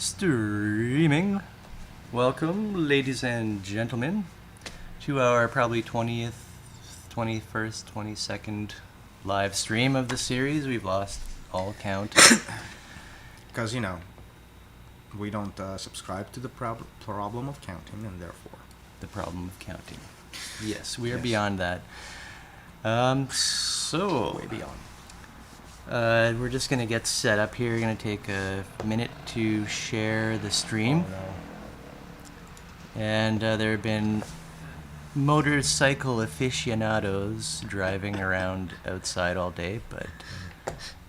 Streaming. Welcome, ladies and gentlemen, to our probably 20th, 21st, 22nd live stream of the series. We've lost all count. Because, we don't subscribe to the problem of counting, and therefore... The problem of counting. Yes, we are beyond that. Way beyond. We're just going to get set up here. We're going to take a minute to share the stream. Oh, no. And there have been motorcycle aficionados driving around outside all day, but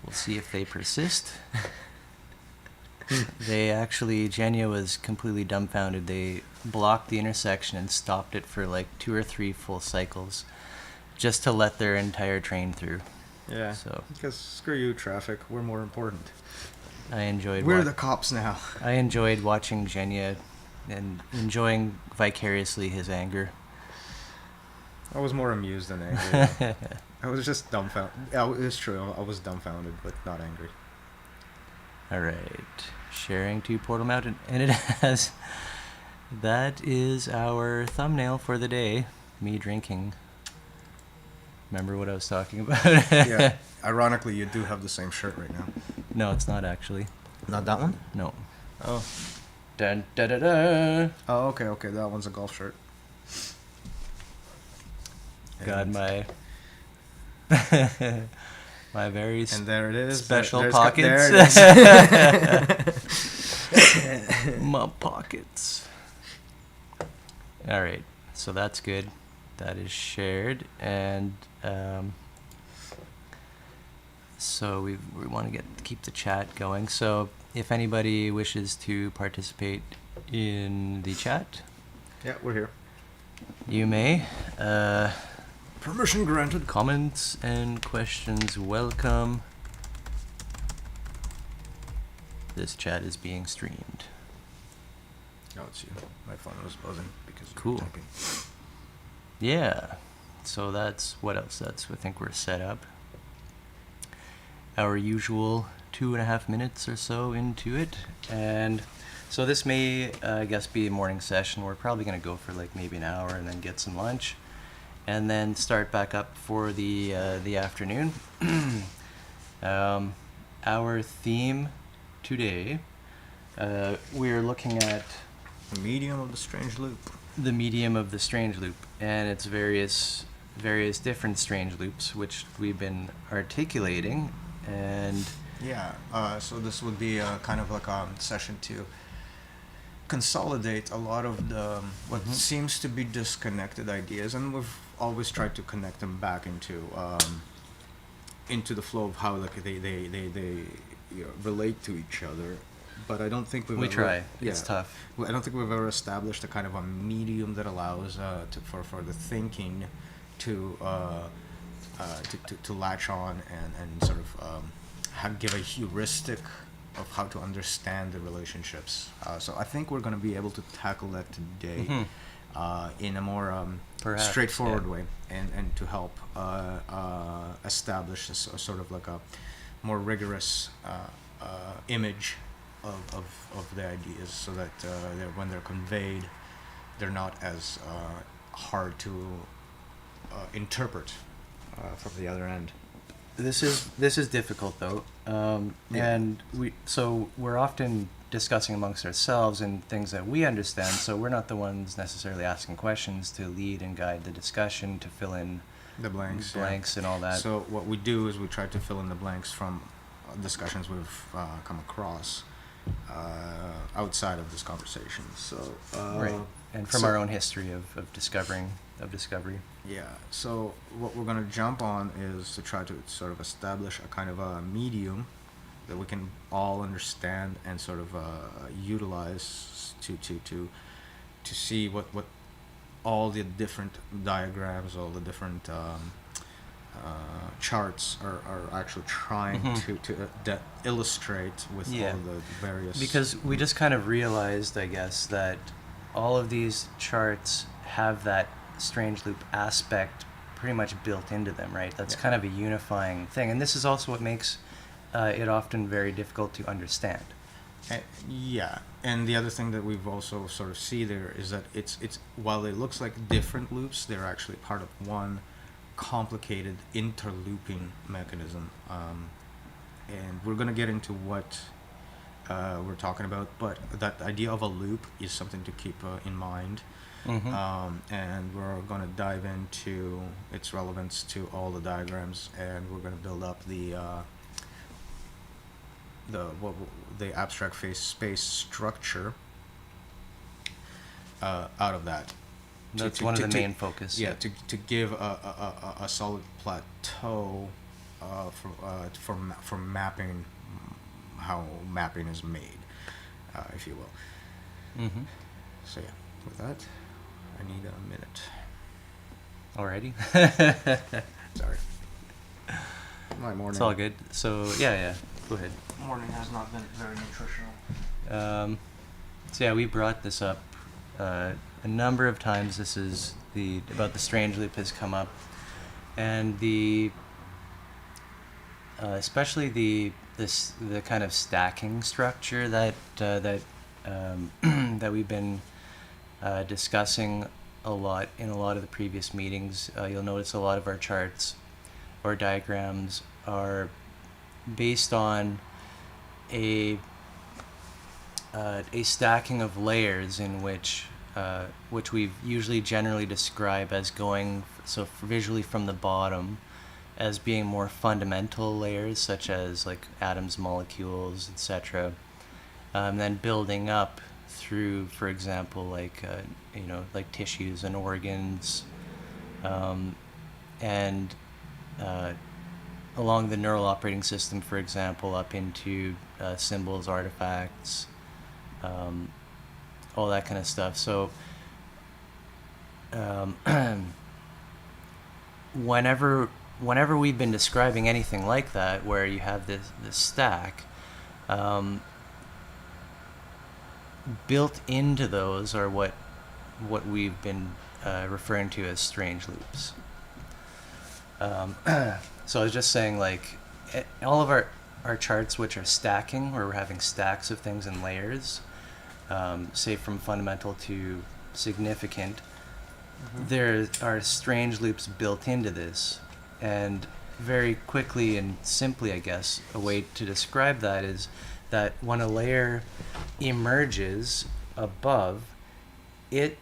we'll see if they persist. Genya was completely dumbfounded. They blocked the intersection and stopped it for like 2 or 3 full cycles just to let their entire train through. Yeah, so because screw you, traffic. We're more important. We're the cops now. I enjoyed watching Genya and enjoying vicariously his anger. I was more amused than angry. I was just dumbfounded. Yeah, it's true. I was dumbfounded, but not angry. All right, sharing to Portal Mountain, and it has. That is our thumbnail for the day. Me drinking. Remember what I was talking about? Yeah. Ironically, you do have the same shirt right now. No, it's not actually. Not that one? No. Oh. Dun da da da. Oh, okay. That one's a golf shirt. Got my my very and there it is. Special pockets. There it is. My pockets. All right, so that's good. That is shared, and so we want to keep the chat going. So if anybody wishes to participate in the chat, yeah, we're here. You may. Permission granted. Comments and questions welcome. This chat is being streamed. Oh, it's you. My phone was buzzing because Cool. you were typing. Yeah. So that's what else? I think we're set up. Our usual 2.5 minutes or so into it, and so this may, I guess, be a morning session. We're probably going to go for like maybe an hour and then get some lunch, and then start back up for the afternoon. Our theme today, we're looking at the medium of the strange loop. The medium of the strange loop, and its various different strange loops, which we've been articulating, and so this would be kind of like a session to consolidate a lot of the what seems to be disconnected ideas, and we've always tried to connect them back into the flow of how like they relate to each other. But I don't think we try. It's tough. I don't think we've ever established a kind of a medium that allows for the thinking to latch on and sort of give a heuristic of how to understand the relationships. So I think we're going to be able to tackle that today in a more straightforward way, and to help establish a sort of like a more rigorous image of the ideas, so that when they're conveyed, they're not as hard to interpret from the other end. This is difficult though, and we're often discussing amongst ourselves and things that we understand. So we're not the ones necessarily asking questions to lead and guide the discussion, to fill in the blanks and all that. So what we do is we try to fill in the blanks from discussions we've come across outside of this conversation. So right, and from our own history of discovery. Yeah. So what we're going to jump on is to try to sort of establish a kind of a medium that we can all understand and sort of utilize to see what all the different diagrams, all the different charts are actually trying to illustrate with all the various... Because we just kind of realized, I guess, that all of these charts have that strange loop aspect pretty much built into them, right? That's kind of a unifying thing. And this is also what makes it often very difficult to understand. Yeah, and the other thing that we've also sort of see there is that it's while it looks like different loops, they're actually part of one complicated interlooping mechanism. And we're gonna get into what we're talking about, but that idea of a loop is something to keep in mind. Mm-hmm. And we're gonna dive into its relevance to all the diagrams, and we're gonna build up the abstract phase space structure out of that. That's one of the main focus. Yeah, to give a solid plateau for mapping how mapping is made, if you will. Mm-hmm. So yeah, with that, I need a minute. Alrighty. Sorry. My morning. It's all good. So yeah, go ahead. Morning has not been very nutritional. So yeah, we brought this up a number of times. This is about the strange loop has come up, and especially the kind of stacking structure that that we've been discussing a lot in a lot of the previous meetings. You'll notice a lot of our charts or diagrams are based on a stacking of layers in which we usually generally describe as going visually from the bottom as being more fundamental layers, such as like atoms, molecules, etc. Then building up through, for example, like tissues and organs, and along the neural operating system, for example, up into symbols, artifacts, all that kind of stuff. So whenever we've been describing anything like that, where you have this stack, built into those are what we've been referring to as strange loops. So I was just saying, like, all of our charts, which are stacking, where we're having stacks of things in layers, say from fundamental to significant, there are strange loops built into this. And very quickly and simply, I guess, a way to describe that is that when a layer emerges above, it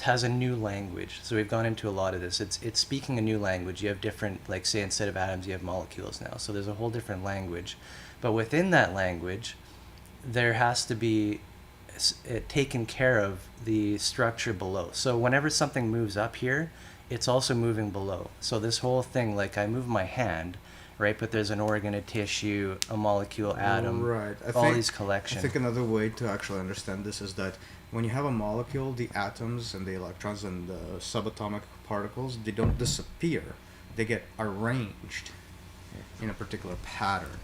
has a new language. So we've gone into a lot of this. It's speaking a new language. You have different, like, say, instead of atoms, you have molecules now. So there's a whole different language. But within that language, there has to be taken care of the structure below. So whenever something moves up here, it's also moving below. So this whole thing, like, I move my hand, right? But there's an organ, a tissue, a molecule, atom, right. These collections. I think another way to actually understand this is that when you have a molecule, the atoms and the electrons and the subatomic particles, they don't disappear. They get arranged in a particular pattern.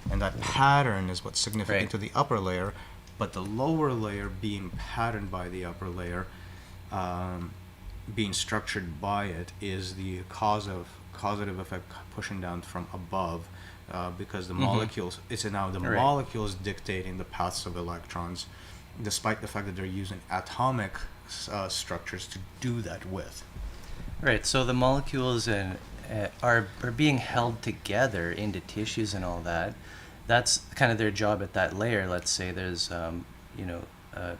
And that pattern is what's significant Right. to the upper layer, but the lower layer being patterned by the upper layer, being structured by it, is the causative effect pushing down from above, because the molecules, it's now the Right. molecules dictating the paths of electrons, despite the fact that they're using atomic structures to do that with. Right, so the molecules are being held together into tissues and all that. That's kind of their job at that layer. Let's say there's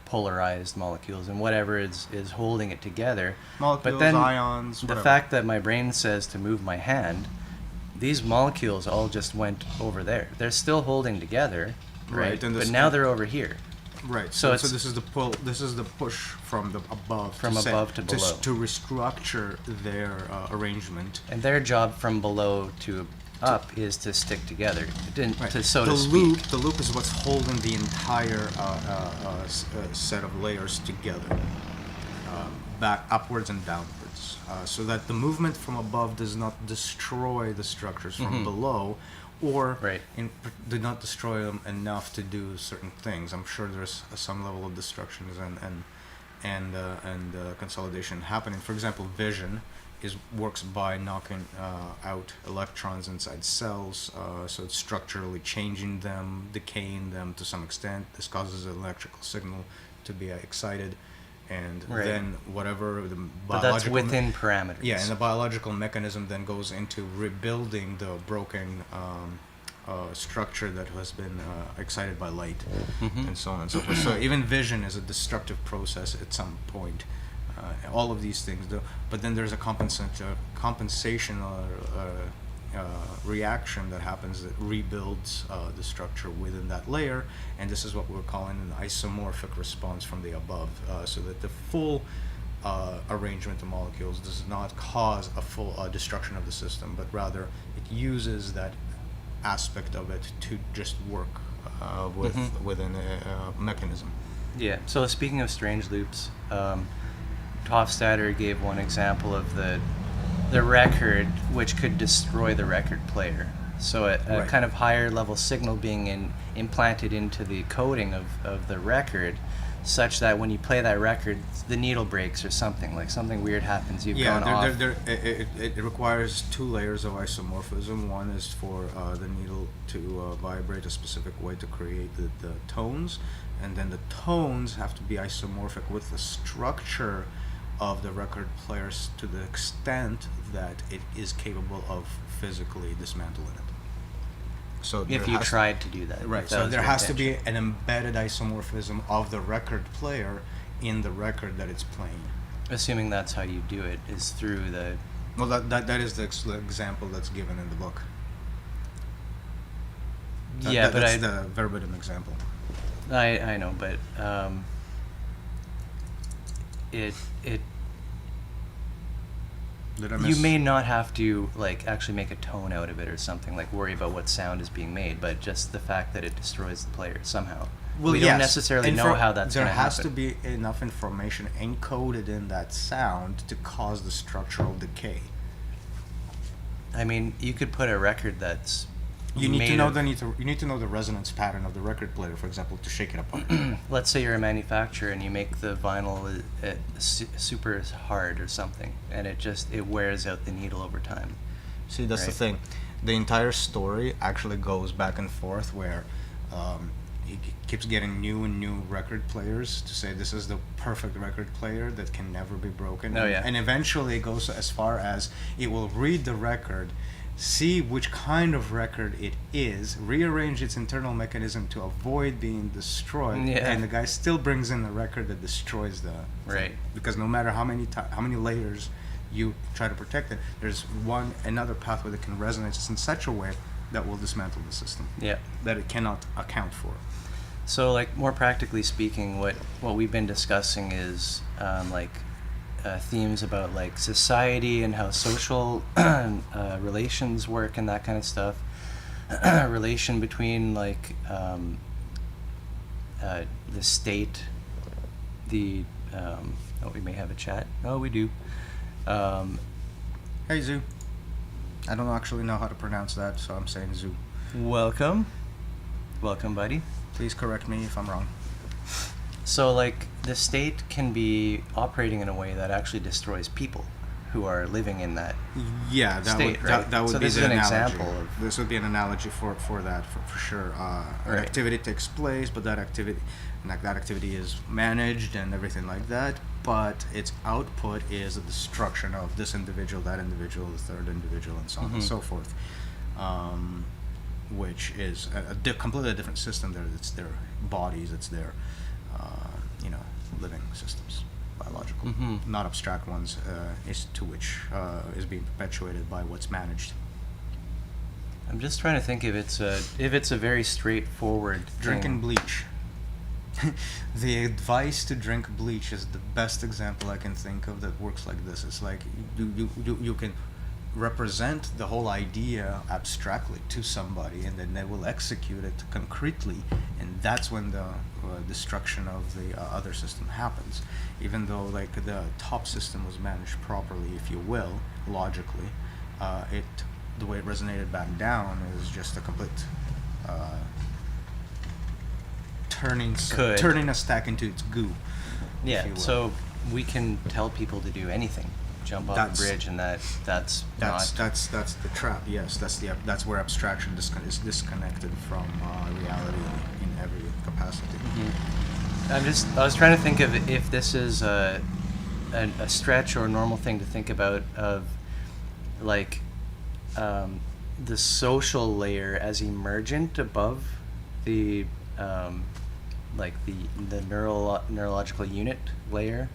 polarized molecules and whatever is holding it together. Molecules, but then ions, the whatever. fact that my brain says to move my hand, these molecules all just went over there. They're still holding together, right? and But now they're over here. Right. So So this is the pull. This is the push from the above. From above to below. To restructure their arrangement. And their job from below to up is to stick together, Right. to so the to speak. loop. The loop is what's holding the entire set of layers together, back upwards and downwards, so that the movement from above does not destroy the structures from below, or Right. did not destroy them enough to do certain things. I'm sure there's some level of destructions and consolidation happening. For example, vision. works by knocking out electrons inside cells, so it's structurally changing them, decaying them to some extent. This causes an electrical signal to be excited, and Right. then whatever the But that's within parameters. yeah, and the biological mechanism then goes into rebuilding the broken structure that has been excited by light, Mhm. and so on and so forth. So even vision is a destructive process at some point. All of these things do, but then there's a compensational reaction that happens that rebuilds the structure within that layer, and this is what we're calling an isomorphic response from the above, so that the full arrangement of molecules does not cause a full destruction of the system, but rather it uses that aspect of it to just work within a mechanism. Yeah. So speaking of strange loops, Hofstadter gave one example of the record, which could destroy the record player. So a Right. kind of higher level signal being implanted into the coding of the record, such that when you play that record, the needle breaks or something, like something weird happens. You've gone off. It requires two layers of isomorphism. One is for the needle to vibrate a specific way to create the tones, and then the tones have to be isomorphic with the structure of the record players to the extent that it is capable of physically dismantling it. So If you tried to do that. right, if that so was there your has to be intention. an embedded isomorphism of the record player in the record that it's playing. Assuming that's how you do it, is through the. Well, that is the example that's given in the book. Yeah, but that's the verbatim example. I know, but it Did I you miss? may not have to like actually make a tone out of it or something, like worry about what sound is being made, but just the fact that it destroys the player somehow. Well, we yes. don't necessarily know how that's There going to has happen. to be enough information encoded in that sound to cause the structural decay. I mean, you could put a record that's You need made to know of- you need to know the resonance pattern of the record player, for example, to shake it apart. Let's say you're a manufacturer and you make the vinyl super hard or something, and it wears out the needle over time. See, that's the Right. thing. The entire story actually goes back and forth where he keeps getting new and new record players to say this is the perfect record player that can never be broken. Oh, yeah. And eventually it goes as far as it will read the record, see which kind of record it is, rearrange its internal mechanism to avoid being destroyed, Yeah. and the guy still brings in the record that destroys the Right. because no matter how many layers you try to protect it, there's another pathway that can resonate in such a way that will dismantle the system Yeah. that it cannot account for. So, like, more practically speaking, what we've been discussing is themes about like society and how social relations work and that kind of stuff. Relation between like the state, the we may have a chat. Oh, we do. Hey, Zoo. I don't actually know how to pronounce that, so I'm saying Zoo. Welcome, buddy. Please correct me if I'm wrong. So, like, the state can be operating in a way that actually destroys people who are living in that. Yeah, that State, would right? that would So be this the is an analogy. example of- This would be an analogy for that for sure. An Right. activity takes place, but that activity is managed and everything like that. But its output is the destruction of this individual, that individual, the third individual, and so on and Mhm. so forth. Which is a completely different system. It's their bodies. It's their living systems, biological, Mhm. not abstract ones, to which is being perpetuated by what's managed. I'm just trying to think if it's a very straightforward Drinking thing. bleach. The advice to drink bleach is the best example I can think of that works like this. It's like you can represent the whole idea abstractly to somebody, and then they will execute it concretely, and that's when the destruction of the other system happens. Even though like the top system was managed properly, if you will, logically, the way it resonated back down is just a complete turning a stack into its goo. if Yeah, you will. so we can tell people to do anything. jump off That's- a bridge, and that's That's not. that's the trap. Yes, that's where abstraction is disconnected from reality in every capacity. I was trying to think of if this is a stretch or a normal thing to think about of like the social layer as emergent above the like the neurological unit layer.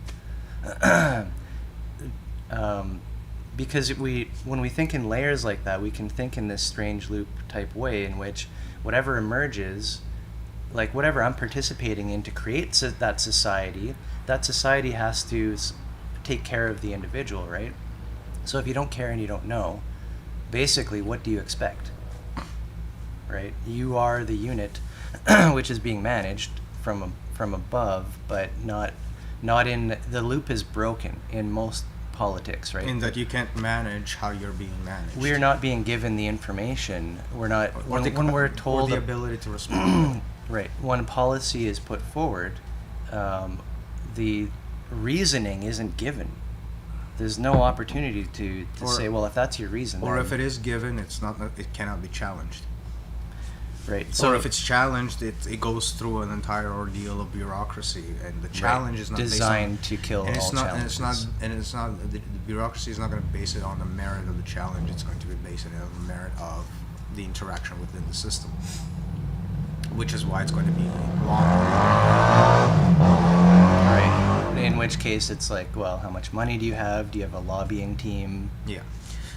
Because when we think in layers like that, we can think in this strange loop type way in which whatever emerges, like whatever I'm participating in to create that society has to take care of the individual, right? So if you don't care and you don't know, basically what do you expect? Right? You are the unit which is being managed from above, but not in the loop is broken in most politics, right? In that you can't manage how you're being managed. We're not being given the information. We're not when we're told or the ability to respond. right, when policy is put forward, the reasoning isn't given. There's no opportunity to say, well, if that's your reason, Or then, if it is given, it cannot be challenged. right. So if it's challenged, it goes through an entire ordeal of bureaucracy, and the challenge is not designed based to kill on, all challenges. and it's not the bureaucracy is not going to base it on the merit of the challenge. It's going to be based on the merit of the interaction within the system, which is why it's going to be long. Right. In which case, it's like, well, how much money do you have? Do you have a lobbying team? Yeah.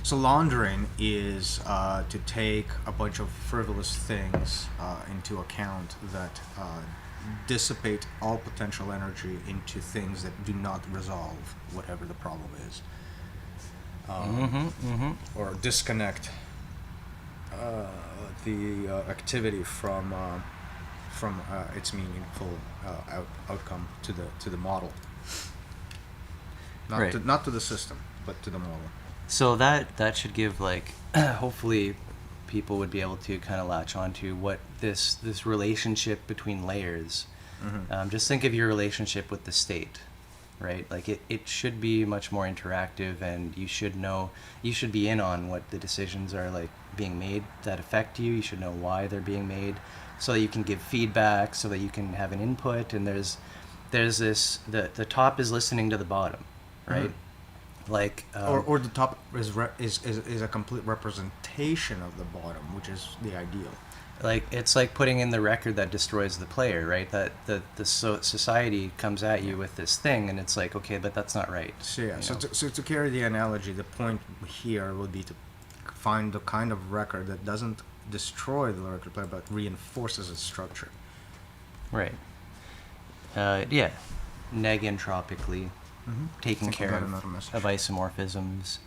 So laundering is to take a bunch of frivolous things into account that dissipate all potential energy into things that do not resolve whatever the problem is, or disconnect the activity from its meaningful outcome to the model. Not to the system, but to the model. So that should give, like, hopefully people would be able to kind of latch onto what this relationship between layers. Just think of your relationship with the state, right? Like it should be much more interactive, and you should be in on what the decisions are like being made that affect you. You should know why they're being made, so that you can give feedback, so that you can have an input. And there's this the top is listening to the bottom, right? Like Or the top is a complete representation of the bottom, which is the ideal. like it's like putting in the record that destroys the player, right? That the society comes at you with this thing, and it's like, okay, but that's not right. So yeah, you so know? to carry the analogy, the point here would be to find the kind of record that doesn't destroy the record player but reinforces its structure. Right. Yeah. Negentropically taking Think care about of another message. isomorphisms.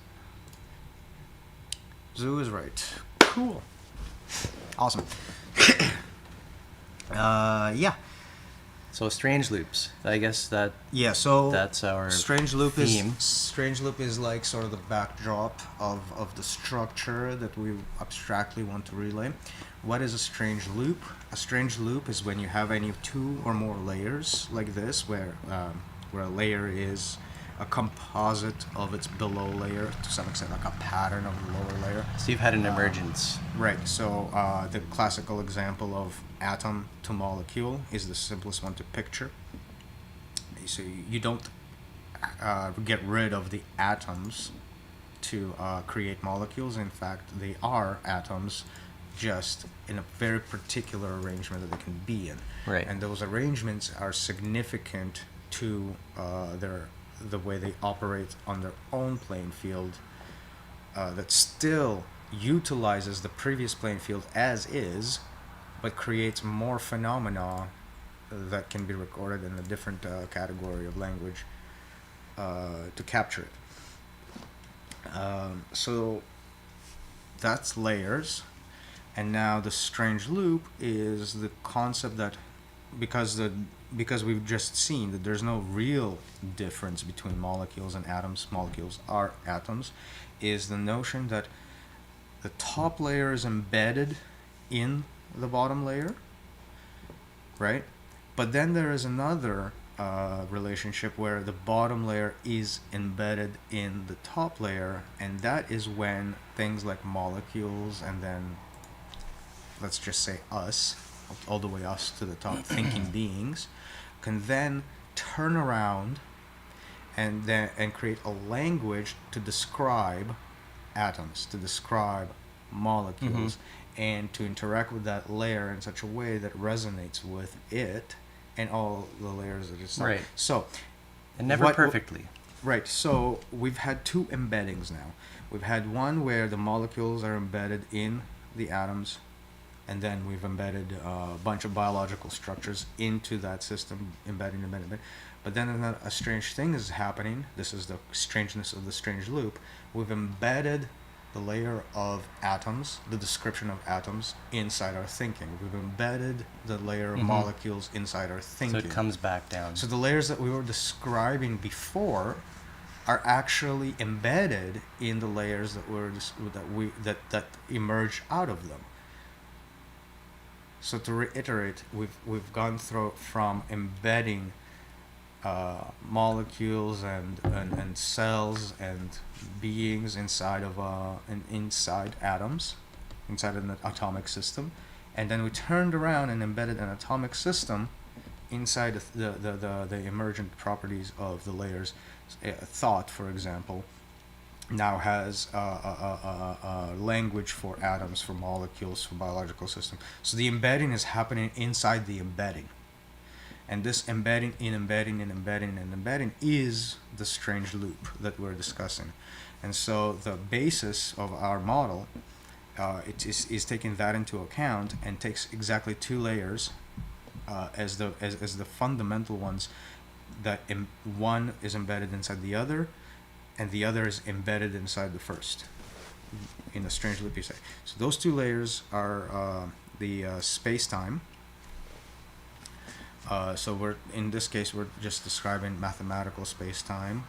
Zoo is right. Cool. Awesome. Yeah. So strange loops. I guess that Yeah, so that's our Strange Loop theme. Strange Loop is like sort of the backdrop of the structure that we abstractly want to relay. What is a strange loop? A strange loop is when you have any two or more layers like this, where a layer is a composite of its below layer, to some extent like a pattern of the lower layer. So you've had an emergence. Right. So the classical example of atom to molecule is the simplest one to picture. So you don't get rid of the atoms to create molecules. In fact, they are atoms, just in a very particular arrangement that they can be in. Right. And those arrangements are significant to the way they operate on their own playing field, that still utilizes the previous playing field as is, but creates more phenomena that can be recorded in a different category of language to capture it. So that's layers. And now the strange loop is the concept that because we've just seen that there's no real difference between molecules and atoms, molecules are atoms, is the notion that the top layer is embedded in the bottom layer, right? But then there is another relationship where the bottom layer is embedded in the top layer, and that is when things like molecules, and then let's just say us, all the way us to the top, thinking beings, can then turn around and create a language to describe atoms, to describe molecules, and to interact with that layer in such a way that resonates with it and all the layers that it's on. Right. So, And never perfectly. Right. So we've had two embeddings now. We've had one where the molecules are embedded in the atoms, and then we've embedded a bunch of biological structures into that system, embedding. But then a strange thing is happening. This is the strangeness of the strange loop. We've embedded the layer of atoms, the description of atoms, inside our thinking. We've embedded the layer of molecules inside our thinking. So it comes back down. So the layers that we were describing before are actually embedded in the layers that emerge out of them. So to reiterate, we've gone through from embedding molecules and cells and beings inside of inside atoms, inside an atomic system, and then we turned around and embedded an atomic system inside the emergent properties of the layers. Thought, for example, now has a language for atoms, for molecules, for biological systems. So the embedding is happening inside the embedding. And this embedding is the strange loop that we're discussing. And so the basis of our model is taking that into account and takes exactly two layers as the fundamental ones, that one is embedded inside the other, and the other is embedded inside the first, in a strange loop, you say. So those two layers are the space-time. So in this case we're just describing mathematical space-time.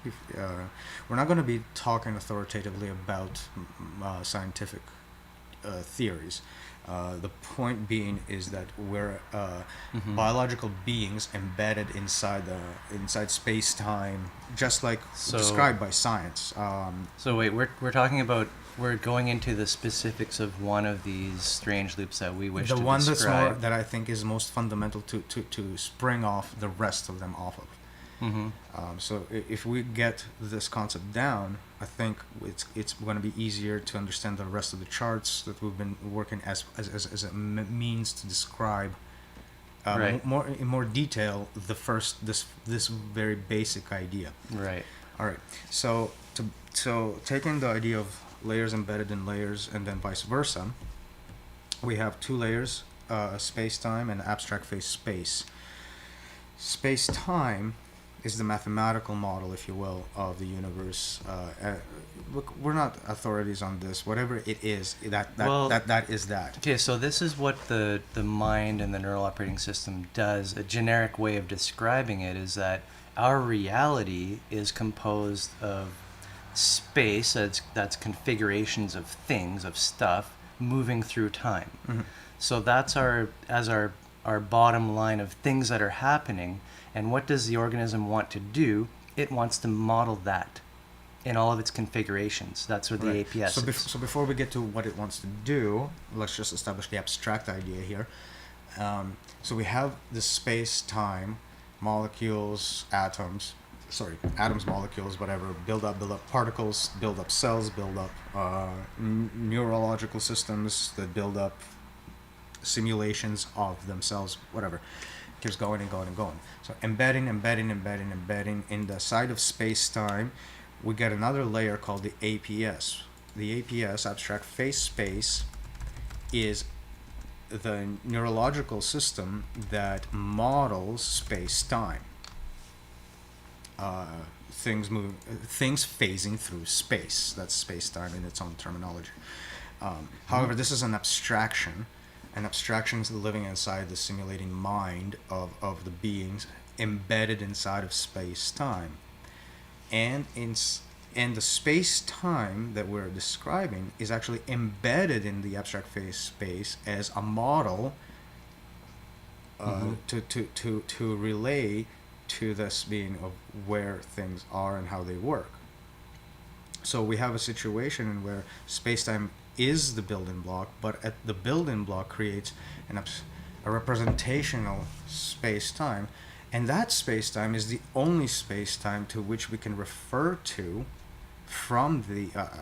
We're not going to be talking authoritatively about scientific theories. The point being is that we're biological beings embedded inside space-time, just like described by science. So wait, we're talking about, we're going into the specifics of one of these strange loops that we wish to describe. The one that I think is most fundamental to spring off the rest of them off of. So if we get this concept down, I think it's going to be easier to understand the rest of the charts that we've been working as a means to describe in more detail this very basic idea. Right. All right. So taking the idea of layers embedded in layers and then vice versa, we have two layers, space-time and abstract phase space. Space-time is the mathematical model, if you will, of the universe. Look, we're not authorities on this. Whatever it is, that is that. Okay, so this is what the mind and the neural operating system does. A generic way of describing it is that our reality is composed of space, that's configurations of things, of stuff, moving through time. So that's our bottom line of things that are happening. And what does the organism want to do? It wants to model that in all of its configurations. That's what the APS is. So before we get to what it wants to do, let's just establish the abstract idea here. So we have the space-time, molecules, atoms, molecules, whatever, build up particles, build up cells, build up neurological systems that build up simulations of themselves, whatever. Keeps going and going and going. So embedding in the side of space-time, we get another layer called the APS. The APS, abstract phase space, is the neurological system that models space-time. Things phasing through space. That's space-time in its own terminology. However, this is an abstraction. An abstraction is living inside the simulating mind of the beings embedded inside of space-time. And the space-time that we're describing is actually embedded in the abstract phase space as a model Mhm. to relay to this being of where things are and how they work. So we have a situation in where space-time is the building block, but the building block creates a representational space-time, and that space-time is the only space-time to which we can refer to from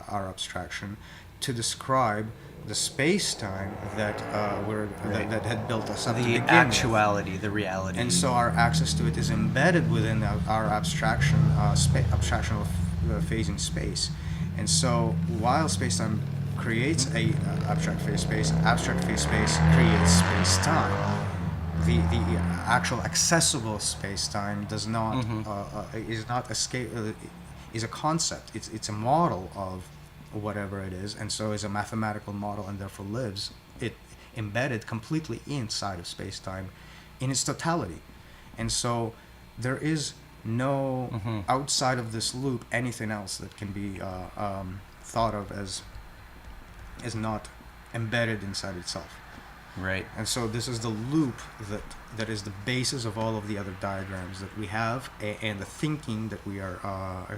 our abstraction to describe the space-time that Right. that had built us up to The begin with. actuality, the reality. And so our access to it is embedded within our abstraction, abstractional phasing space. And so while space-time creates a abstract phase space, abstract phase space creates space-time. The actual accessible space-time does not Mm-hmm. is not escape is a concept. It's a model of whatever it is, and so is a mathematical model, and therefore lives it embedded completely inside of space-time in its totality. And so there is no Mm-hmm. outside of this loop anything else that can be thought of as not embedded inside itself. Right. And so this is the loop that is the basis of all of the other diagrams that we have, and the thinking that we are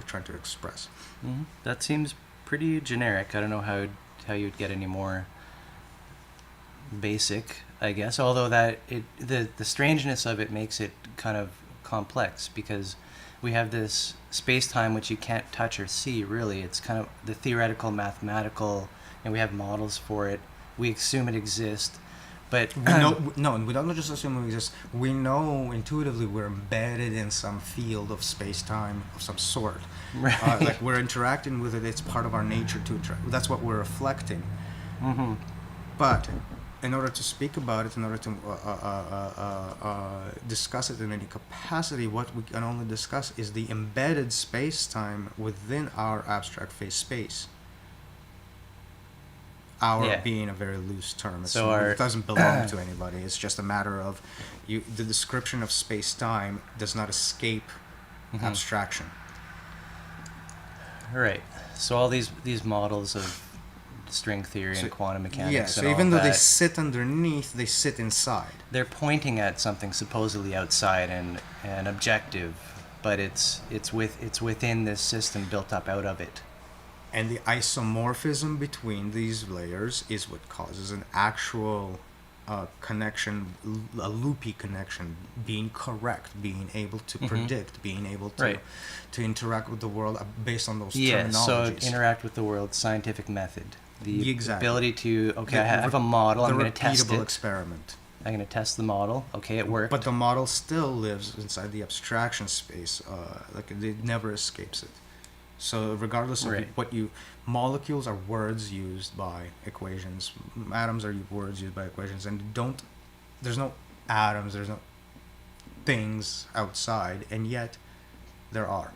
trying to express. Mm-hmm. That seems pretty generic. I don't know how you'd get any more basic, I guess. Although the strangeness of it makes it kind of complex, because we have this space time which you can't touch or see. Really, it's kind of the theoretical, mathematical, and we have models for it. We assume it exists, but We know, no, we don't just assume it exists. We know intuitively we're embedded in some field of space-time of some sort. Right. Like we're interacting with it. It's part of our nature to interact. That's what we're reflecting. Mm-hmm. But in order to speak about it, in order to discuss it in any capacity, what we can only discuss is the embedded space-time within our abstract phase space. Our Yeah. being a very loose term. So it doesn't belong to anybody. It's just a matter of the description of space-time does not escape Mhm. abstraction. Right. So all these models of string theory and quantum mechanics Yeah, and so all even though they that, sit underneath, they sit inside. they're pointing at something supposedly outside and objective, but it's within this system built up out of it. And the isomorphism between these layers is what causes an actual connection, a loopy connection, being correct, being able to Mhm. predict, being able to Right. to interact with the world based on those Yeah. So terminologies. interact with the world, scientific method, the Exactly. ability to I The have a model. I'm going to test repeatable it. experiment. I'm going to test the model. Okay, it worked. But the model still lives inside the abstraction space. Like it never escapes it. So regardless of Right. molecules are words used by equations. Atoms are words used by equations, and there's no atoms, there's no things outside, and yet there are.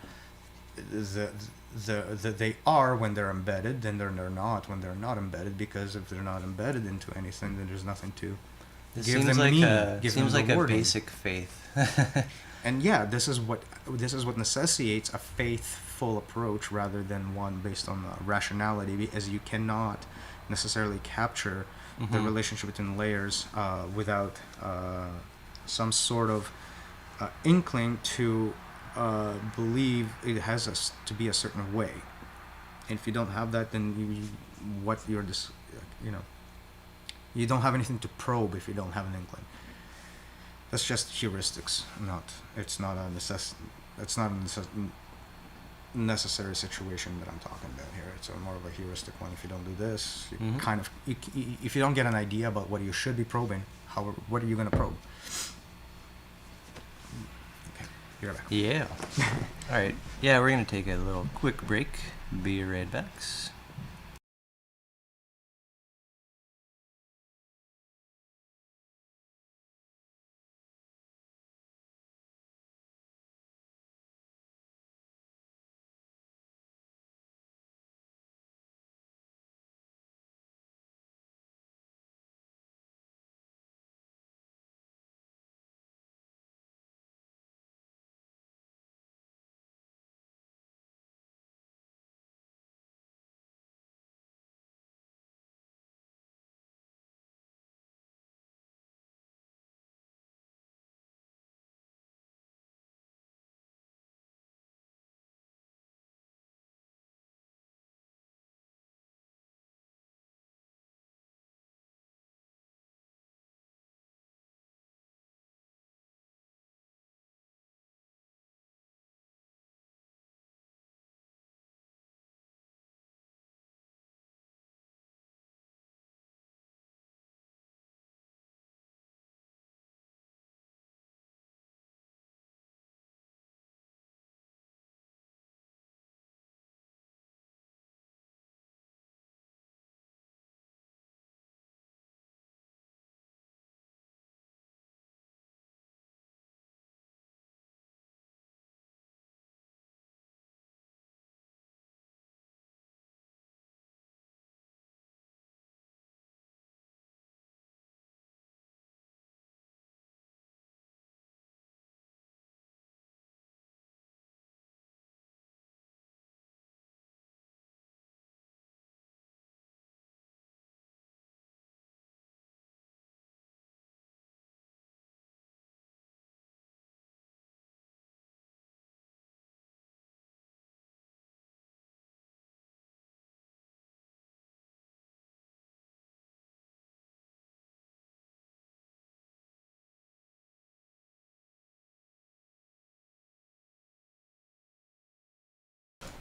They are when they're embedded, then they're not when they're not embedded, because if they're not embedded into anything, then there's nothing to This give seems them like meaning, give them the a wording. basic faith. And yeah, this is what necessitates a faithful approach rather than one based on rationality, because you cannot necessarily capture the Mhm. relationship between layers without some sort of inkling to believe it has to be a certain way. And if you don't have that, then what you're just, you know, you don't have anything to probe if you don't have an inkling. That's just heuristics. It's not a necessary situation that I'm talking about here. It's more of a heuristic one. If you don't do this, you Mhm. kind of if you don't get an idea about what you should be probing, what are you going to probe? Okay, you're back. Yeah. All right. Yeah, we're going to take a little quick break. Be right back.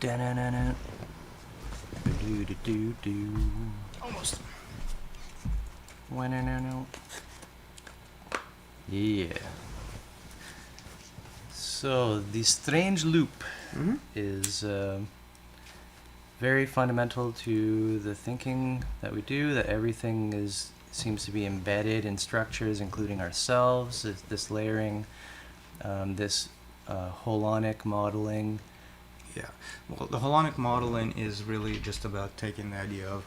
Da-na-na-na. Do-do-do-do. Almost. Wa-na-na-na. Yeah. So the strange loop is very fundamental to the thinking that we do. That everything seems to be embedded in structures, including ourselves. This layering, this holonic modeling. Yeah. Well, the holonic modeling is really just about taking the idea of,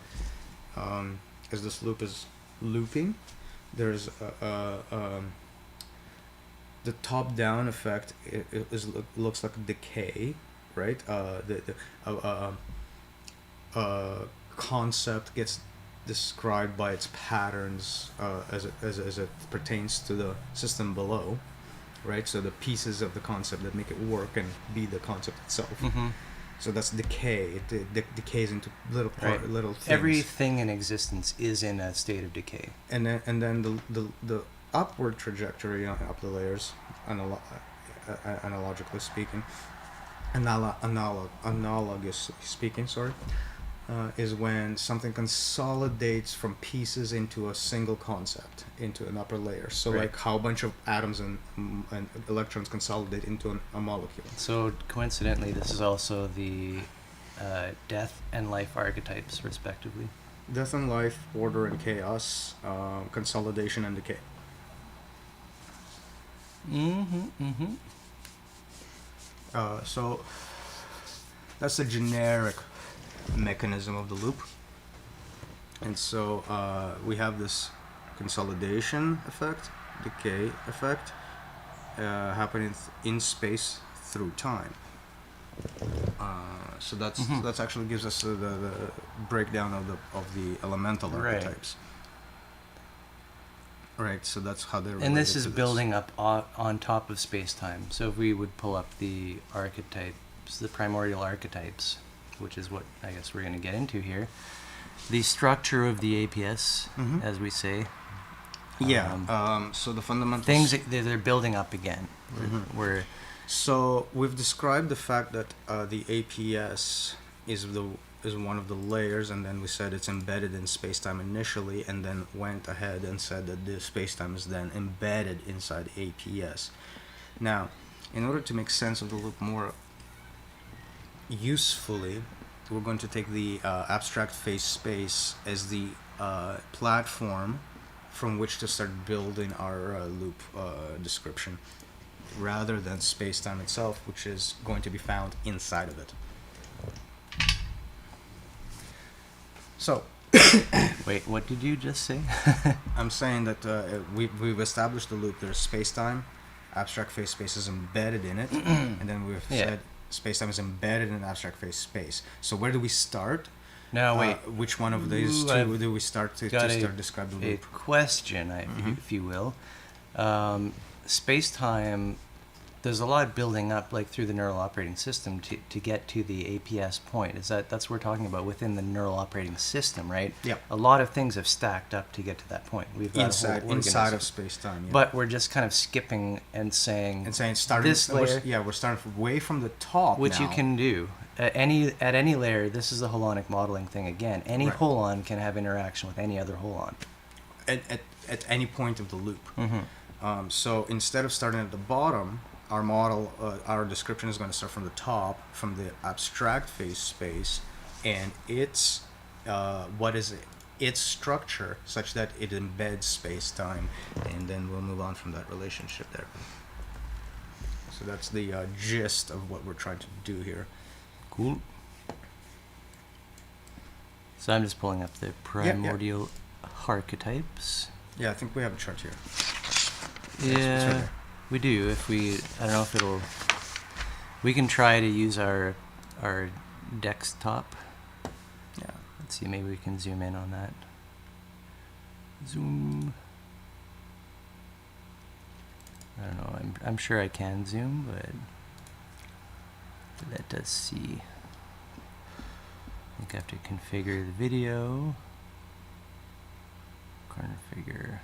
as this loop is looping, there's the top-down effect looks like decay, right? The concept gets described by its patterns as it pertains to the system below, right? So the pieces of the concept that make it work and be the concept itself. So that's decay. It decays into little little things. Everything in existence is in a state of decay. And then the upward trajectory up the layers, analogically speaking, analogously speaking, sorry, is when something consolidates from pieces into a single concept, into an upper layer. So Right. like how a bunch of atoms and electrons consolidate into a molecule. So coincidentally, this is also the death and life archetypes, respectively. Death and life, order and chaos, consolidation and decay. So that's the generic mechanism of the loop. And so we have this consolidation effect, decay effect, happening in space through time. So that's actually gives us the breakdown of the elemental Right. archetypes. Right. So that's how they're. And this related is to building up on top of space-time. So if we would pull up the archetypes, the primordial archetypes, which is what I guess we're going to get into here, the structure of the APS, as we say. Yeah. So the fundamental Things they're building up again. We're So we've described the fact that the APS is one of the layers, and then we said it's embedded in spacetime initially, and then went ahead and said that the spacetime is then embedded inside APS. Now, in order to make sense of the loop more usefully, we're going to take the abstract phase space as the platform from which to start building our loop description, rather than space-time itself, which is going to be found inside of it. So, wait, what did you just say? I'm saying that we've established the loop. There's space-time, abstract phase space is embedded in it, and then we've said space-time is embedded in abstract phase space. So where do we start? No, wait. Which one of these two do we start to start describe the A loop? question, if you will. Space-time, there's a lot building up, like through the neural operating system to get to the APS point. That's what we're talking about within the neural operating system, right? Yep. A lot of things have stacked up to get to that point. We've got a whole inside of organism. space-time. Yeah. But we're just kind of skipping and saying starting this layer, we're starting way from the top, which now. you can do at any layer. This is the holonic modeling thing again. Any Right. holon can have interaction with any other holon. at any point of the loop. So instead of starting at the bottom, our model, our description is going to start from the top, from the abstract phase space, and its what is it? Its structure, such that it embeds space-time, and then we'll move on from that relationship there. So that's the gist of what we're trying to do here. Cool. So I'm just pulling up the primordial archetypes. Yeah, I think we have a chart here. Yeah, we do. I don't know if we can try to use our desktop. Yeah. Let's see, maybe we can zoom in on that. Zoom. I don't know. I'm sure I can zoom, but let us see. I think I have to configure the video. Corner figure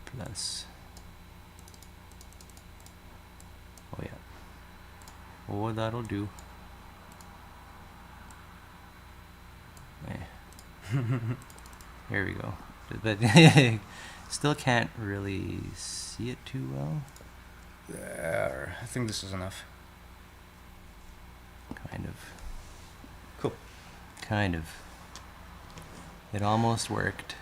plus. Oh yeah. Oh, that'll do. Here we go. But still can't really see it too well. There. I think this is enough. Kind of. Cool. Kind of. It almost worked.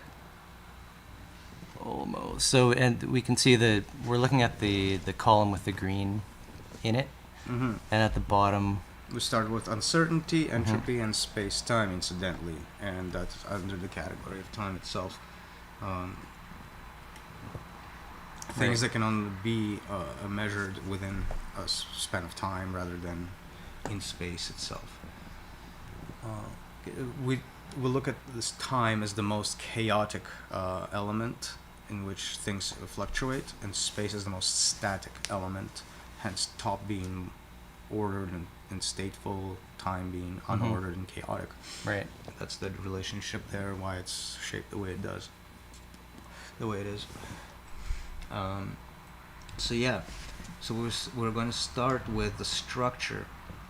Almost. So, and we can see we're looking at the column with the green in it. Mm-hmm. And at the bottom, We started with uncertainty, entropy, and space-time, incidentally, and that's under the category of time itself. Things that can only be measured within a span of time rather than in space itself. We look at this time as the most chaotic element in which things fluctuate, and space is the most static element, hence top being ordered and stateful, time being unordered and chaotic. right. That's the relationship there, why it's shaped the way it does, the way it is. So we're going to start with the structure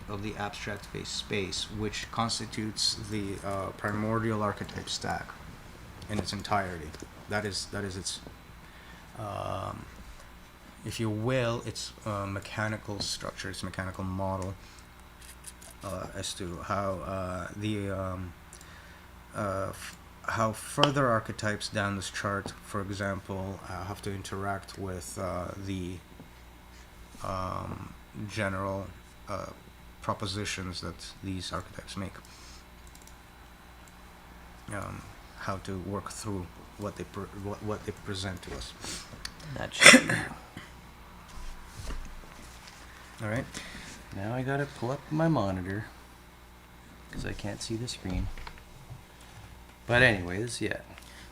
of the abstract phase space, which constitutes the primordial archetype stack in its entirety. That is its, if you will, its mechanical structure, its mechanical model as to how how further archetypes down this chart, for example, have to interact with the general propositions that these archetypes make. How to work through what they present to us. That should be. All right. Now I gotta pull up my monitor because I can't see the screen. But anyways, yeah.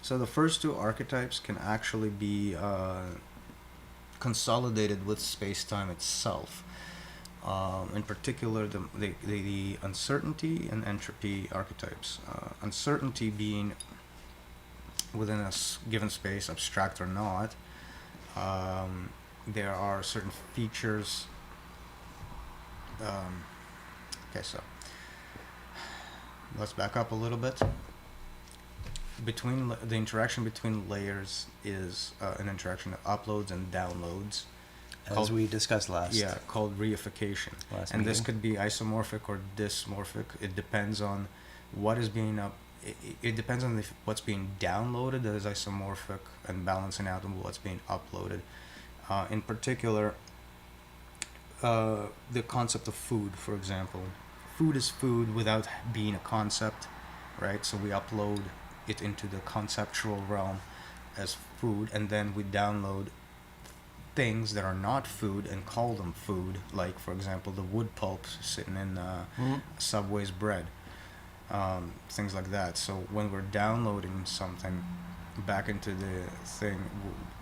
So the first two archetypes can actually be consolidated with space-time itself. In particular, the uncertainty and entropy archetypes. Uncertainty being within a given space, abstract or not, there are certain features. Okay, so let's back up a little bit. The interaction between layers is an interaction of uploads and downloads, As we discussed last. called reification. And this could be isomorphic or dysmorphic. It depends on what is being it depends on what's being downloaded that is isomorphic and balancing out on what's being uploaded. In particular, the concept of food, for example. Food is food without being a concept, right? So we upload it into the conceptual realm as food, and then we download things that are not food and call them food, like, for example, the wood pulp sitting in Subway's bread, things like that. So when we're downloading something back into the thing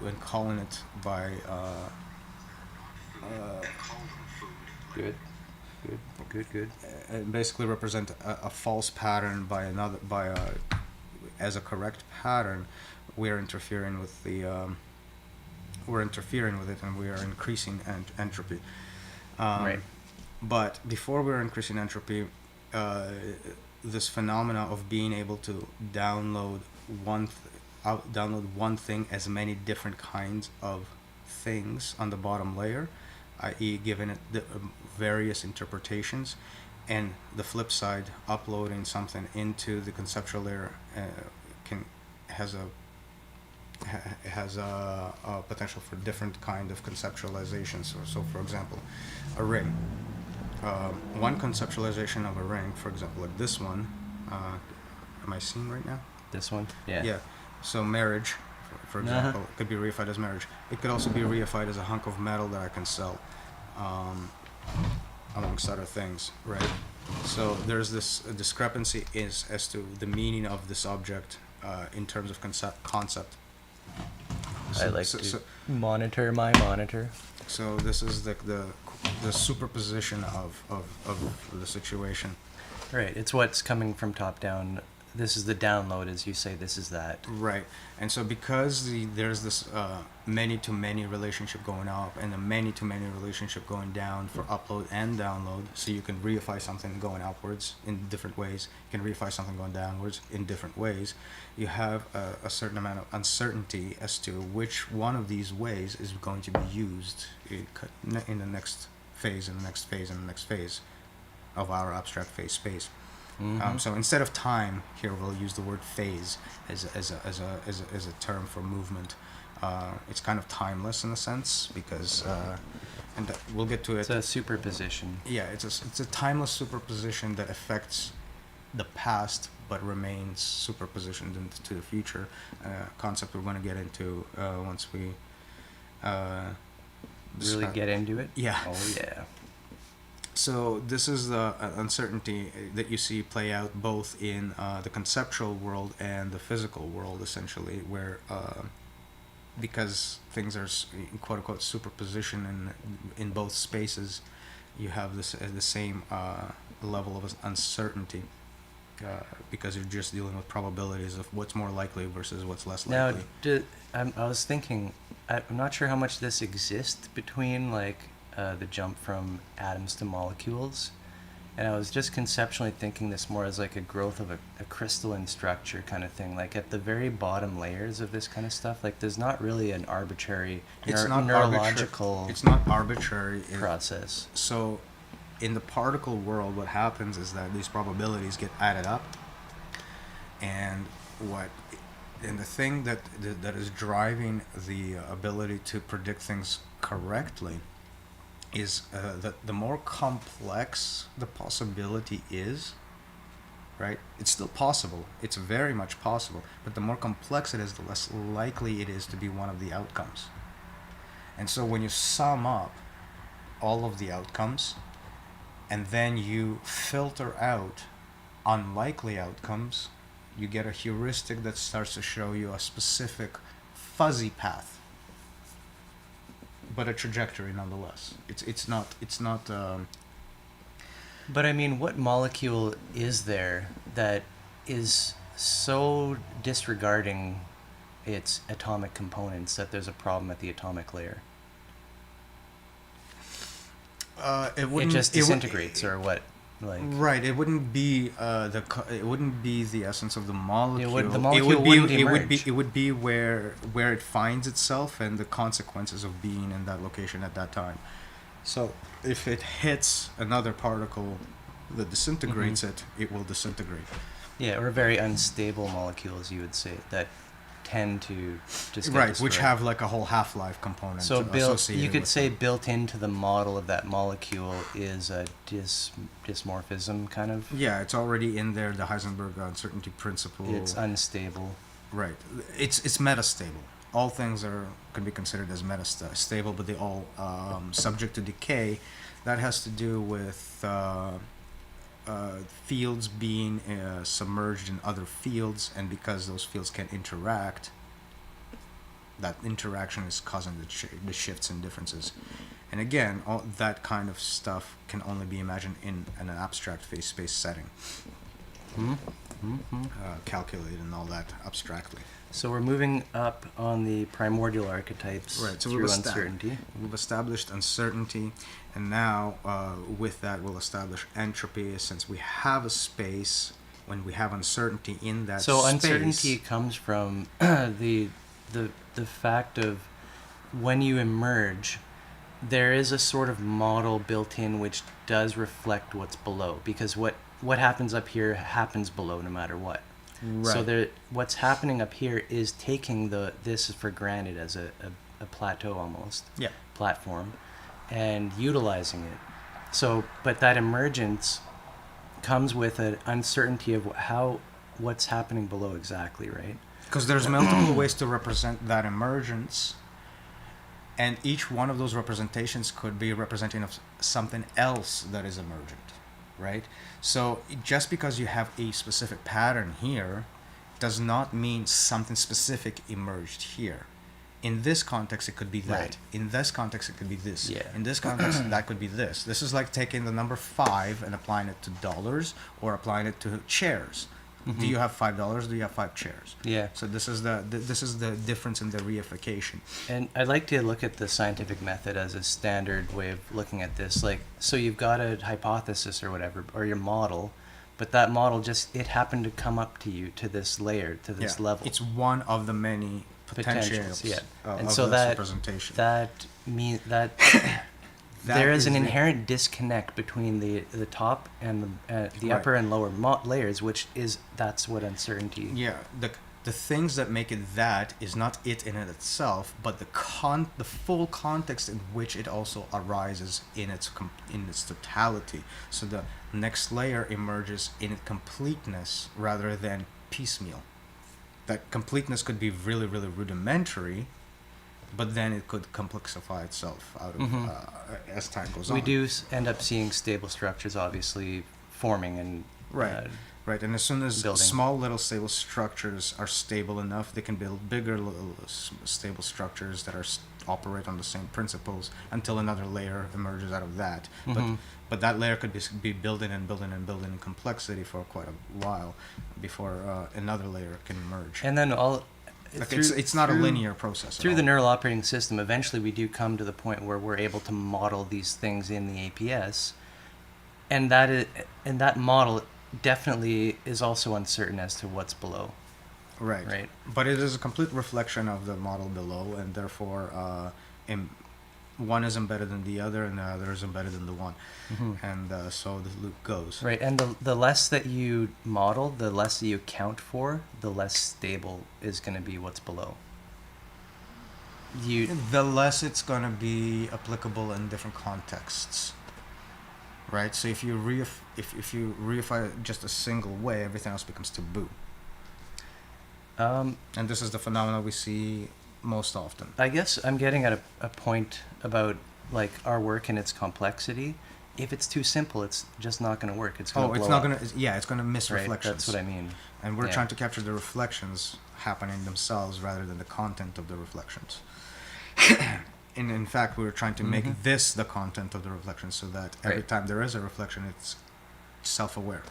and calling it by Good. basically represent a false pattern as a correct pattern, we're interfering with it, and we are increasing entropy. Right. But before we're increasing entropy, this phenomena of being able to download one thing as many different kinds of things on the bottom layer, i.e. giving it the various interpretations, and the flip side, uploading something into the conceptual layer has a potential for different kind of conceptualizations. So for example, a ring. One conceptualization of a ring, for example, like this one. Am I seeing right now? This one? Yeah. Yeah. So marriage, for example, could be reified as marriage. It could also be reified as a hunk of metal that I can sell, amongst other things, right? So there's this discrepancy as to the meaning of this object in terms of concept. I like to monitor my monitor. So this is the superposition of the situation. Right. It's what's coming from top down. this is the download, as you say, this is that. Right. And so because there's this many-to-many relationship going up and a many-to-many relationship going down for upload and download, so you can reify something going upwards in different ways, you can reify something going downwards in different ways, you have a certain amount of uncertainty as to which one of these ways is going to be used in the next phase and the next phase and the next phase of our abstract phase space. So instead of time, here we'll use the word phase as a term for movement. It's kind of timeless in a sense because, and we'll get to it. It's a superposition. Yeah, it's a timeless superposition that affects the past but remains superpositioned into the future. Concept we're going to get into once we Really get into it? Yeah. Oh, yeah. So this is the uncertainty that you see play out both in the conceptual world and the physical world, essentially, where because things are quote unquote superposition in both spaces, you have the same level of uncertainty because you're just dealing with probabilities of what's more likely versus what's less likely. Now, I was thinking, I'm not sure how much this exists between like the jump from atoms to molecules, and I was just conceptually thinking this more as like a growth of a crystalline structure kind of thing. Like at the very bottom layers of this kind of stuff, like there's not really an arbitrary neurological it's not arbitrary process. So in the particle world, what happens is that these probabilities get added up, and the thing that is driving the ability to predict things correctly is that the more complex the possibility is, right? It's still possible. It's very much possible. But the more complex it is, the less likely it is to be one of the outcomes. And so when you sum up all of the outcomes, and then you filter out unlikely outcomes, you get a heuristic that starts to show you a specific fuzzy path, but a trajectory nonetheless. It's not. But I mean, what molecule is there that is so disregarding its atomic components that there's a problem at the atomic layer? It just disintegrates, or what? Like, right. It wouldn't be it wouldn't be the essence of the molecule. The molecule wouldn't emerge. It would be where it finds itself and the consequences of being in that location at that time. So if it hits another particle that disintegrates it will disintegrate. Yeah, or very unstable molecules, you would say, that tend to just get right, destroyed. which have like a whole half-life component. So you could say them. built into the model of that molecule is a dysmorphism kind of. Yeah, it's already in there. The Heisenberg uncertainty principle. It's unstable. Right. It's metastable. All things can be considered as metastable, but they all subject to decay. That has to do with fields being submerged in other fields, and because those fields can interact, that interaction is causing the shifts and differences. And again, all that kind of stuff can only be imagined in an abstract phase space setting. Calculated and all that abstractly. So we're moving up on the primordial archetypes through uncertainty. We've established uncertainty, and now with that we'll establish entropy, since we have a space when we have uncertainty in that space. So uncertainty comes from the fact of when you emerge, there is a sort of model built in which does reflect what's below, because what happens up here happens below no matter what. Right. So what's happening up here is taking this for granted as a plateau almost, platform, and utilizing it. So, but that emergence comes with an uncertainty of what's happening below exactly, right? Because there's multiple ways to represent that emergence, and each one of those representations could be representing of something else that is emergent. Right? So just because you have a specific pattern here does not mean something specific emerged here. In this context, it could be that. Right. In this context, it could be this. Yeah. In this context, that could be this. This is like taking the number 5 and applying it to dollars, or applying it to chairs. Do you have $5? Do you have 5 chairs? Yeah. So this is the difference in the reification. And I'd like to look at the scientific method as a standard way of looking at this. Like, so you've got a hypothesis or whatever, or your model, but that model just, it happened to come up to you to this layer, to this level. It's one of the many potentials. Yeah. And of so this that representation. that mean that That there is an the- inherent disconnect between the top and the Right. upper and lower layers, which is, that's what uncertainty. Yeah, the things that make it that is not it in itself, but the full context in which it also arises in its totality. So the next layer emerges in its completeness rather than piecemeal. That completeness could be really, really rudimentary, but then it could complexify itself out of as time goes on. We do end up seeing stable structures, obviously, forming and Right. Right, and as soon as building. small little stable structures are stable enough, they can build bigger little stable structures that operate on the same principles until another layer emerges out of that. But that layer could be building and building and building in complexity for quite a while before another layer can emerge. And then all. Like it's not a linear process. Through the neural operating system, eventually we do come to the point where we're able to model these things in the APS, and that model definitely is also uncertain as to what's below. Right. Right. But it is a complete reflection of the model below, and therefore, one isn't better than the other, and the other isn't better than the one, and so the loop goes. Right, and the less that you model, the less that you account for, the less stable is going to be what's below. The less it's going to be applicable in different contexts. Right. So if you reify it just a single way, everything else becomes taboo. And this is the phenomenon we see most often. I guess I'm getting at a point about like our work and its complexity. If it's too simple, it's just not going to work. It's going to it's not going to. Yeah, it's going to miss right, reflections. that's what I mean. And we're trying to capture the reflections happening themselves rather than the content of the reflections. And in fact, we were trying to make this the content of the reflection, so that every time there is a reflection, it's self-aware.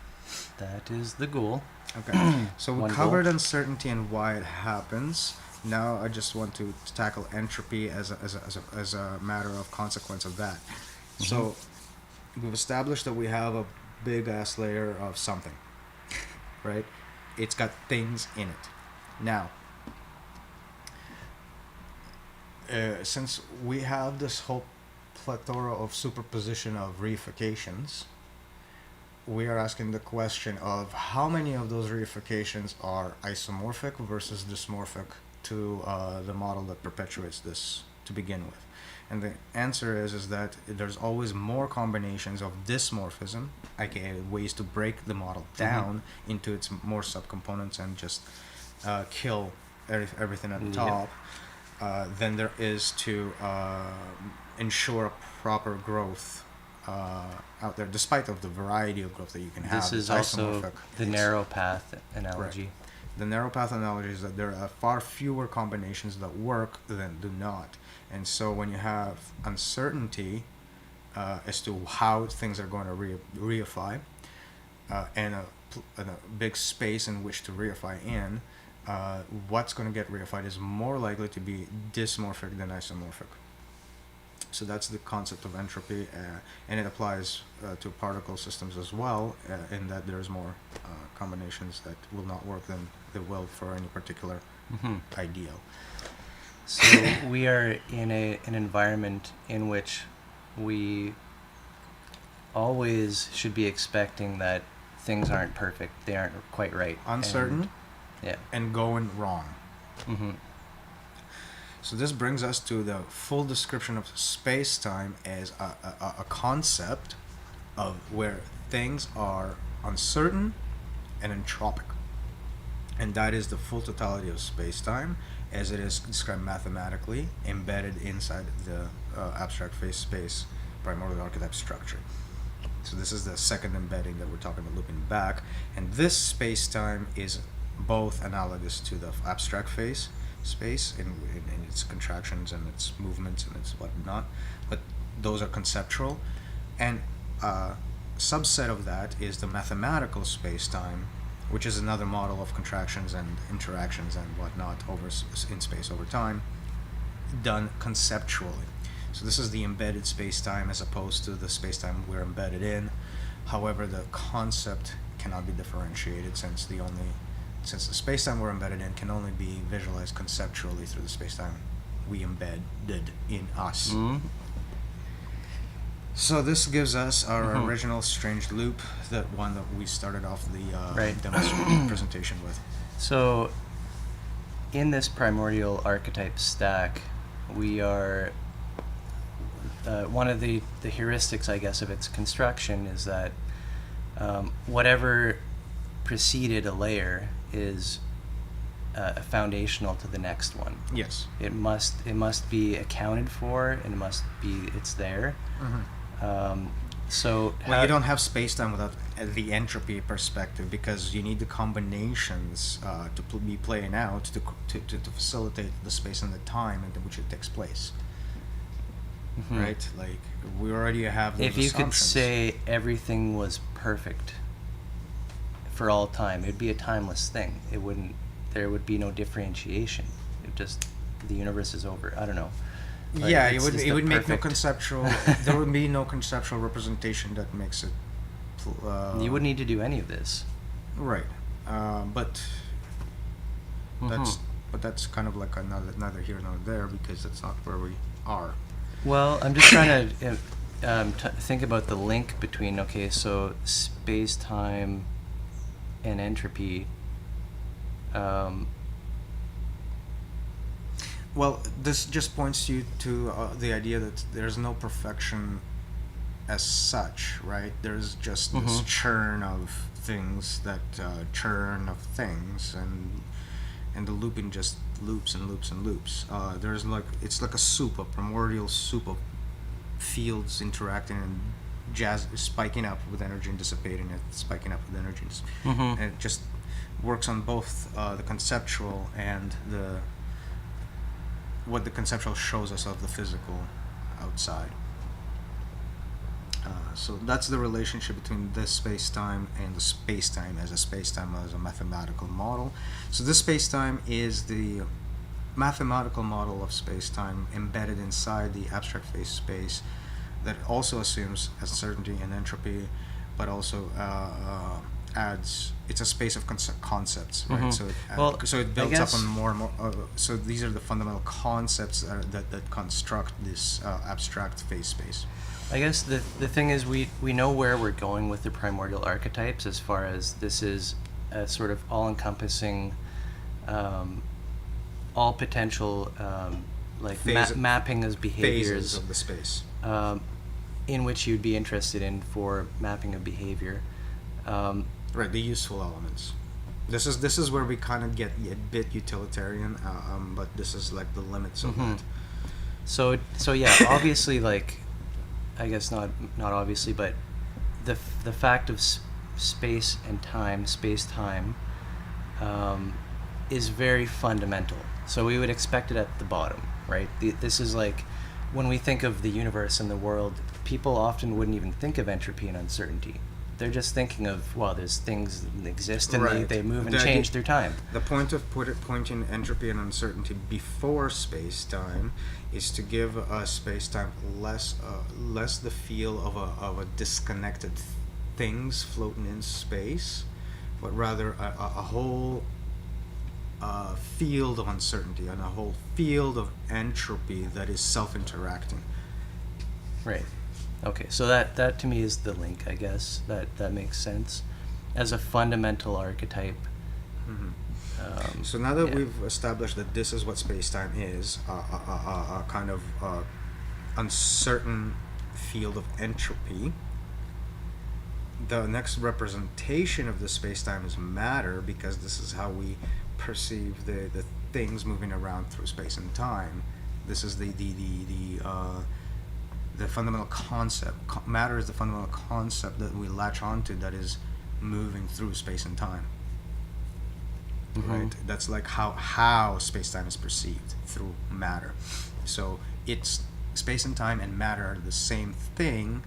That is the goal. Okay. So we One covered goal. uncertainty and why it happens. Now I just want to tackle entropy as a matter of consequence of that. So we've established that we have a big ass layer of something, right? It's got things in it. Now, since we have this whole plethora of superposition of reifications, we are asking the question of how many of those reifications are isomorphic versus dysmorphic to the model that perpetuates this to begin with. And the answer is that there's always more combinations of dysmorphism, aka ways to break the model down into its more subcomponents and just kill everything at the top, than there is to ensure a proper growth out there, despite of the variety of growth that you can have. This is also the narrow path analogy. Correct. The narrow path analogy is that there are far fewer combinations that work than do not. And so when you have uncertainty as to how things are going to reify, and a big space in which to reify in, what's going to get reified is more likely to be dysmorphic than isomorphic. So that's the concept of entropy, and it applies to particle systems as well, in that there's more combinations that will not work than they will for any particular ideal. So we are in an environment in which we always should be expecting that things aren't perfect, they aren't quite right. Uncertain and going wrong. So this brings us to the full description of space-time as a concept of where things are uncertain and entropic. And that is the full totality of space-time as it is described mathematically, embedded inside the abstract phase space primordial archetype structure. So this is the second embedding that we're talking about looping back. And this space-time is both analogous to the abstract phase space in its contractions and its movements and its whatnot, but those are conceptual. And a subset of that is the mathematical space-time, which is another model of contractions and interactions and whatnot in space over time, done conceptually. So this is the embedded space-time as opposed to the space-time we're embedded in. However, the concept cannot be differentiated since the space-time we're embedded in can only be visualized conceptually through the space-time we embedded in us. Mm-hmm. So this gives us our Mm-hmm. original strange loop, that one that we started off the Right. presentation with. So, in this primordial archetype stack, we are one of the heuristics, I guess, of its construction is that whatever preceded a layer is foundational to the next one. Yes. It must be accounted for, and it's there. Mm-hmm. So Well, you don't have space-time without the entropy perspective, because you need the combinations to be playing out to facilitate the space and the time in which it takes place. Mhm. Right? Like, we already have those If you could assumptions. say everything was perfect for all time, it'd be a timeless thing. There would be no differentiation. The universe is over. I don't know. But Yeah, it's just it a would make no perfect- conceptual. There would be no conceptual representation that makes it. You wouldn't need to do any of this. Right, but Mhm. that's kind of like neither here nor there, because that's not where we are. Well, I'm just trying to think about the link between, okay, so space-time and entropy. Well, this just points you to the idea that there's no perfection as such, right? There's just this Mhm. churn of things and the looping just loops and loops and loops. It's like a soup, a primordial soup of fields interacting and spiking up with energy and dissipating it, spiking up with energy, Mhm. and it just works on both the conceptual and what the conceptual shows us of the physical outside. So that's the relationship between this space-time and the space-time as a mathematical model. So this space-time is the mathematical model of space-time embedded inside the abstract phase space that also assumes uncertainty and entropy, but also it's a space of concepts, right? Mhm. So Well, so it I builds up guess- on more and more. So these are the fundamental concepts that construct this abstract phase space. I guess the thing is we know where we're going with the primordial archetypes, as far as this is a sort of all-encompassing, all potential mapping as behaviors Phases of the space. in which you'd be interested in for mapping of behavior. Right, the useful elements. This is where we kind of get a bit utilitarian, but this is like the limits of Mhm. it. So yeah, obviously, like, I guess not obviously, but the fact of space and time, space-time, is very fundamental. So we would expect it at the bottom, right? This is like, when we think of the universe and the world, people often wouldn't even think of entropy and uncertainty. They're just thinking of, well, there's things that exist and Right. they move and The change idea- through time. The point of pointing entropy and uncertainty before space-time is to give space-time less the feel of a disconnected things floating in space, but rather a whole field of uncertainty and a whole field of entropy that is self-interacting. Right. Okay, so that to me is the link, I guess. That makes sense. As a fundamental archetype. Mm-hmm. So now that yeah. we've established that this is what space-time is, a kind of uncertain field of entropy, the next representation of the space-time is matter, because this is how we perceive the things moving around through space and time. This is the fundamental concept. Matter is the fundamental concept that we latch onto that is moving through space and time. Mhm. Right? That's like how space-time is perceived, through matter. So it's space and time and matter are the same thing,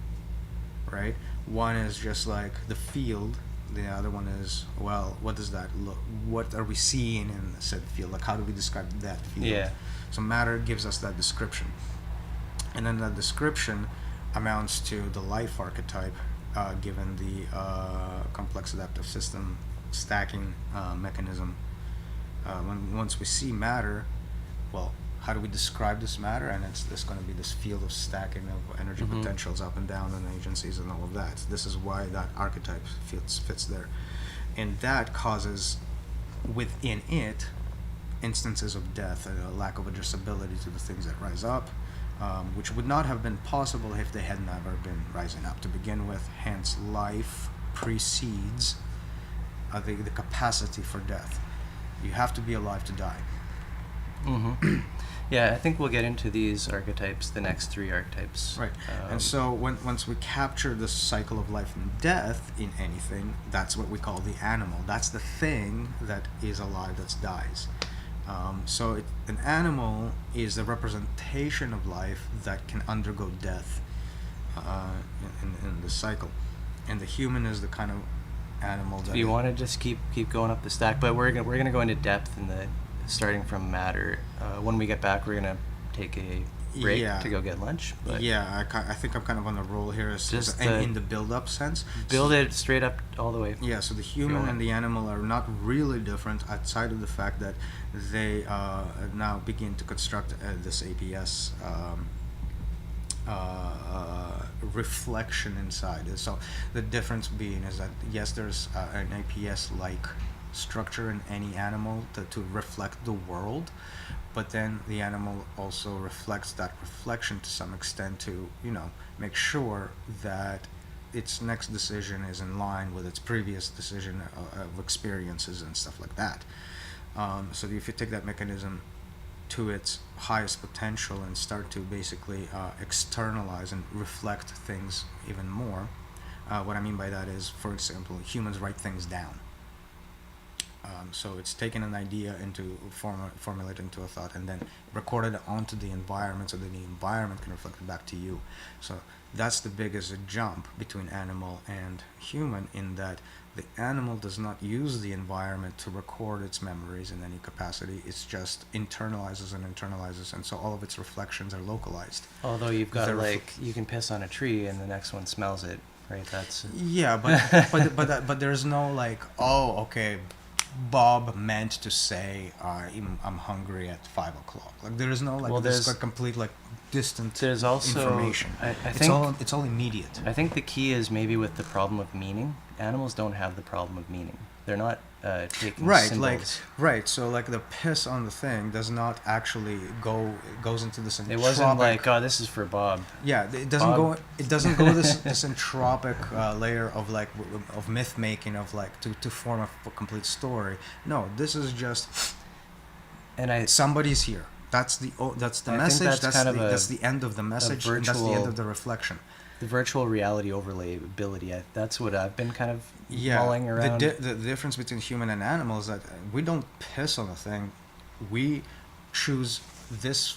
right? One is just like the field The other one is, well, what does that look? What are we seeing in said field? Like, how do we describe that field? Yeah. So matter gives us that description, and then that description amounts to the life archetype, given the complex adaptive system stacking mechanism. Once we see matter, well, how do we describe this matter? And it's going to be this field of stacking of energy potentials up and down and agencies and all of that. This is why that archetype fits there. And that causes within it instances of death and a lack of addressability to the things that rise up, which would not have been possible if they had never been rising up to begin with. Hence, life precedes the capacity for death. You have to be alive to die. Yeah, I think we'll get into these archetypes, the next three archetypes. Right. And so once we capture the cycle of life and death in anything, that's what we call the animal. That's the thing that is alive, that dies. So an animal is a representation of life that can undergo death in the cycle. And the human is the kind of animal that... Do you want to just keep going up the stack? But we're gonna go into depth in the starting from matter. When we get back, we're gonna take a break to go get lunch. But yeah, I think I'm kind of on the roll here Just in the build-up sense. build it straight up all the way. Yeah, so the human and the animal are not really different outside of the fact that they now begin to construct this APS reflection inside. So the difference being is that, yes, there's an APS-like structure in any animal to reflect the world, but then the animal also reflects that reflection to some extent to, make sure that its next decision is in line with its previous decision of experiences and stuff like that. So if you take that mechanism to its highest potential and start to basically externalize and reflect things even more, what I mean by that is, for example, humans write things down. So it's taken an idea into formulate into a thought and then recorded it onto the environment so that the environment can reflect it back to you. So that's the biggest jump between animal and human, in that the animal does not use the environment to record its memories in any capacity. It's just internalizes, and so all of its reflections are localized. Although you've got you can piss on a tree and the next one smells it, right? That's yeah, but there's no okay, Bob meant to say I'm hungry at 5 o'clock. Like there is no this complete distant there's also information. I think it's all immediate. I think the key is maybe with the problem of meaning. Animals don't have the problem of meaning. They're not taking symbols. So the piss on the thing does not actually goes into this entropic. It wasn't like, oh, this is for Bob. Yeah, it doesn't Bob. go this entropic layer of myth making to form a complete story. No, this is just somebody's here. That's the message. That's the end of the message. And that's the end of the reflection. The virtual reality overlay ability. That's what I've been kind of mulling around. The difference between human and animal is that we don't piss on a thing. We choose this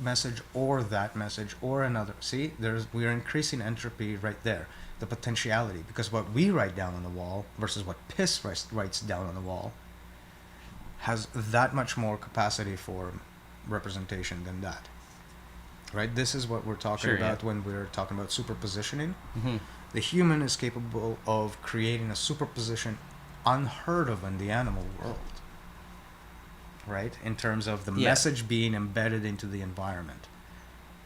message or that message or another. See, we're increasing entropy right there. The potentiality, because what we write down on the wall versus what piss writes down on the wall has that much more capacity for representation than that. Right? This is what we're talking about when we're talking about superpositioning. Mm-hmm. The human is capable of creating a superposition unheard of in the animal world. Right? In terms of the message being embedded into the environment.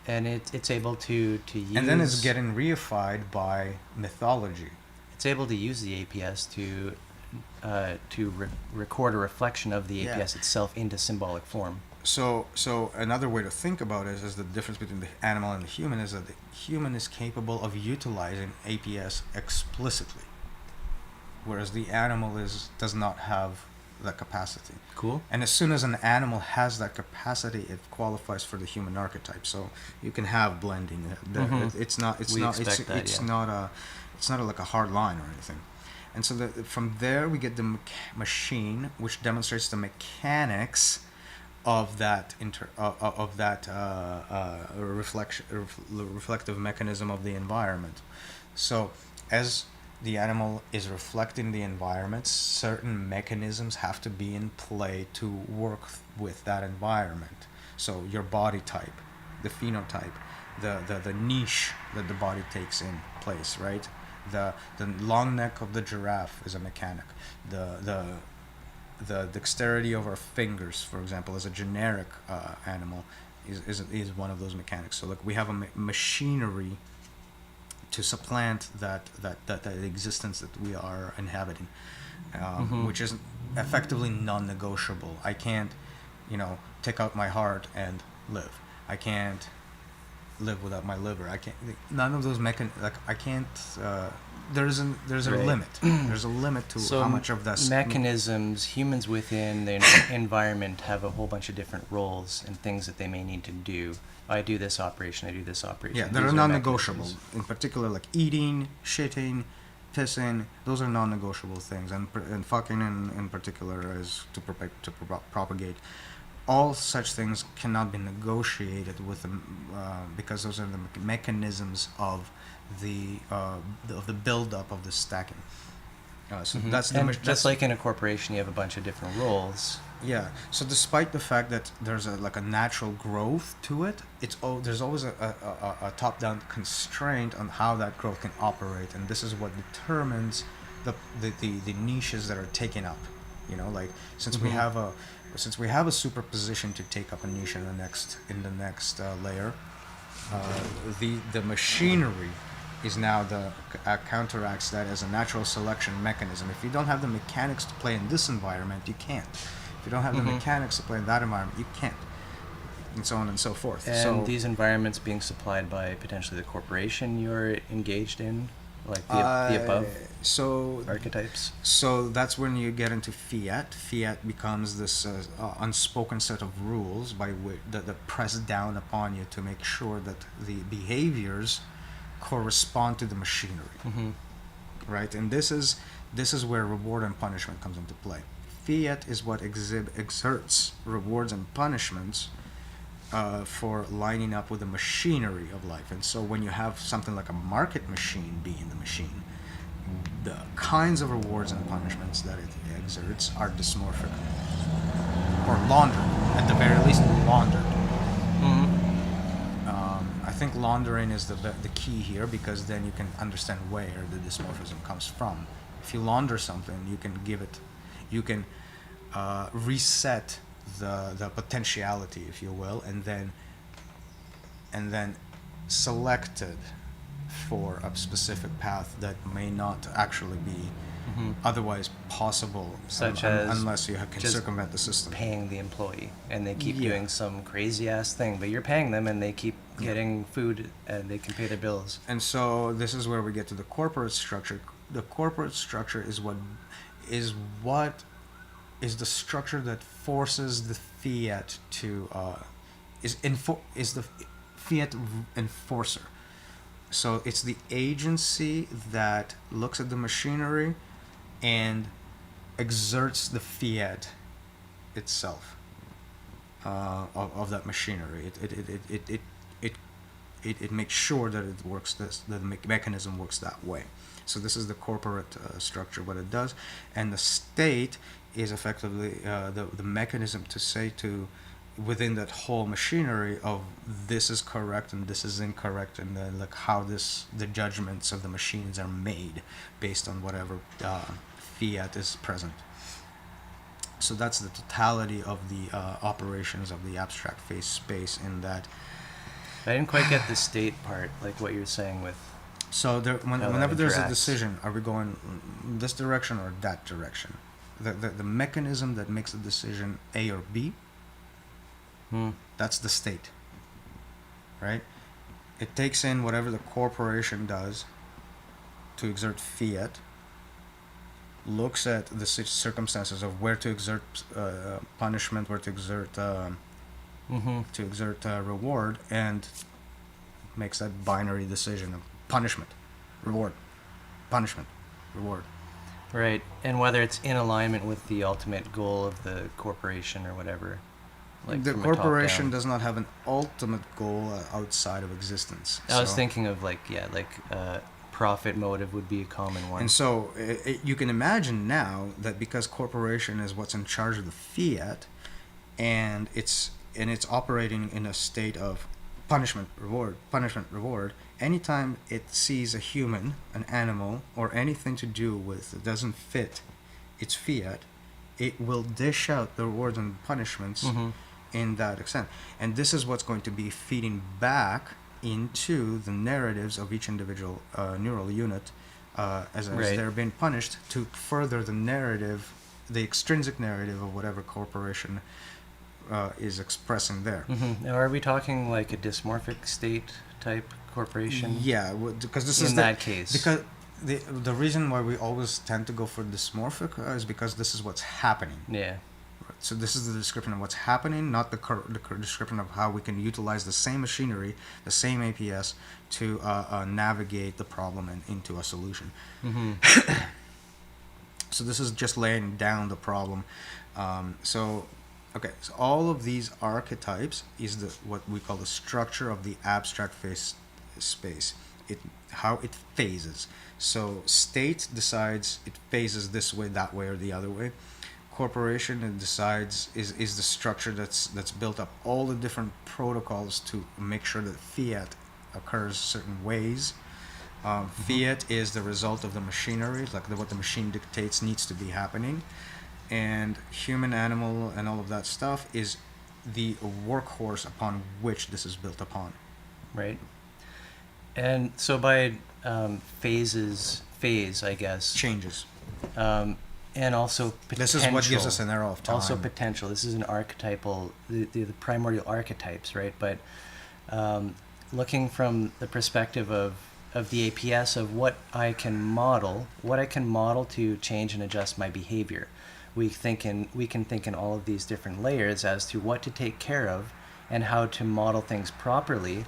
And it's able to use... And then it's getting reified by mythology. It's able to use the APS to record a reflection of the APS itself into symbolic form. So another way to think about it is the difference between the animal and the human is that the human is capable of utilizing APS explicitly, whereas the animal does not have that capacity. Cool. And as soon as an animal has that capacity, it qualifies for the human archetype. So you can have blending. It's not like a hard line or anything. And so from there we get the machine, which demonstrates the mechanics of that reflective mechanism of the environment. So as the animal is reflecting the environment, certain mechanisms have to be in play to work with that environment. So your body type, the phenotype, the niche that the body takes in place, right? The long neck of the giraffe is a mechanic. The dexterity of our fingers, for example, as a generic animal, is one of those mechanics. So like we have a machinery to supplant that existence that we are inhabiting, which is effectively non-negotiable. I can't, take out my heart and live. I can't live without my liver. I can't. None of those I can't. There's a Right. limit. There's a limit to So how much of this mechanisms, humans within the environment have a whole bunch of different roles and things that they may need to do. I do this operation, I do this operation. Yeah, These they're are non-negotiable. mechanisms. In particular, like eating, shitting, pissing. Those are non-negotiable things, and fucking in particular is to propagate. All such things cannot be negotiated with them because those are the mechanisms of the build-up of the stacking. So that's the And that's, just like in a corporation, you have a bunch of different roles. yeah. So despite the fact that there's a natural growth to it, there's always a top-down constraint on how that growth can operate, and this is what determines the niches that are taken up. Like since we have a superposition to take up a niche in the next layer, the machinery is now the counteracts that as a natural selection mechanism. If you don't have the mechanics to play in this environment, you can't. If you don't have the mechanics to play in that environment, you can't, and so on and so forth. And So these environments being supplied by potentially the corporation you're engaged in, like the above so archetypes. So that's when you get into fiat. Fiat becomes this unspoken set of rules by which that press down upon you to make sure that the behaviors correspond to the machinery, right? And this is where reward and punishment comes into play. Fiat is what exerts rewards and punishments for lining up with the machinery of life. And so when you have something like a market machine being the machine, the kinds of rewards and punishments that it exerts are dysmorphic or laundered, at the very least laundered. I think laundering is the key here, because then you can understand where the dysmorphism comes from. If you launder something, you can reset the potentiality, if you will, and then select it for a specific path that may not actually be otherwise possible, Such as unless you can just circumvent the system. Paying the employee, and they keep Yeah. doing some crazy ass thing, but you're paying them, and they keep getting food, and they can pay their bills. And so this is where we get to the corporate structure. The corporate structure is the structure that forces the fiat to is the fiat enforcer. So it's the agency that looks at the machinery and exerts the fiat itself of that machinery. It makes sure that it works. That the mechanism works that way. So this is the corporate structure, what it does, and the state is effectively the mechanism to say to within that whole machinery of this is correct and this is incorrect, and then like how the judgments of the machines are made based on whatever fiat is present. So that's the totality of the operations of the abstract phase space. In that, I didn't quite get the state part, like what you're saying with. so there, How that whenever there's a interacts. decision, are we going this direction or that direction? The mechanism that makes the decision A or B, that's the state, right? It takes in whatever the corporation does to exert fiat, looks at the circumstances of where to exert punishment, where to exert reward, and makes that binary decision of punishment, reward, punishment, reward. Right, and whether it's in alignment with the ultimate goal of the corporation or whatever. Like The from a top corporation down. does not have an ultimate goal outside of existence. I was So- thinking of profit motive would be a common one. And so you can imagine now that because corporation is what's in charge of the fiat, and it's operating in a state of punishment reward. Anytime it sees a human, an animal, or anything to do with that doesn't fit its fiat, it will dish out the rewards and punishments in that extent. And this is what's going to be feeding back into the narratives of each individual neural unit as they're being punished, to further the narrative, the extrinsic narrative of whatever corporation is expressing there. Now, are we talking like a dysmorphic state type corporation? Yeah, because this in is that case. Because the reason why we always tend to go for dysmorphic is because this is what's happening. Yeah. So this is the description of what's happening, not the description of how we can utilize the same machinery, the same APS, to navigate the problem and into a solution. So this is just laying down the problem. So all of these archetypes is what we call the structure of the abstract space. How it phases. So state decides it phases this way, that way, or the other way. Corporation, it decides is the structure that's built up all the different protocols to make sure that fiat occurs certain ways. Fiat is the result of the machinery, like what the machine dictates needs to be happening, and human, animal, and all of that stuff is the workhorse upon which this is built upon. Right. And so by phase, I guess. Changes. And also potential. This is what gives us an arrow of time. Also potential. This is an archetypal, the primordial archetypes, right? But looking from the perspective of the APS, of what I can model to change and adjust my behavior. We can think in all of these different layers as to what to take care of and how to model things properly.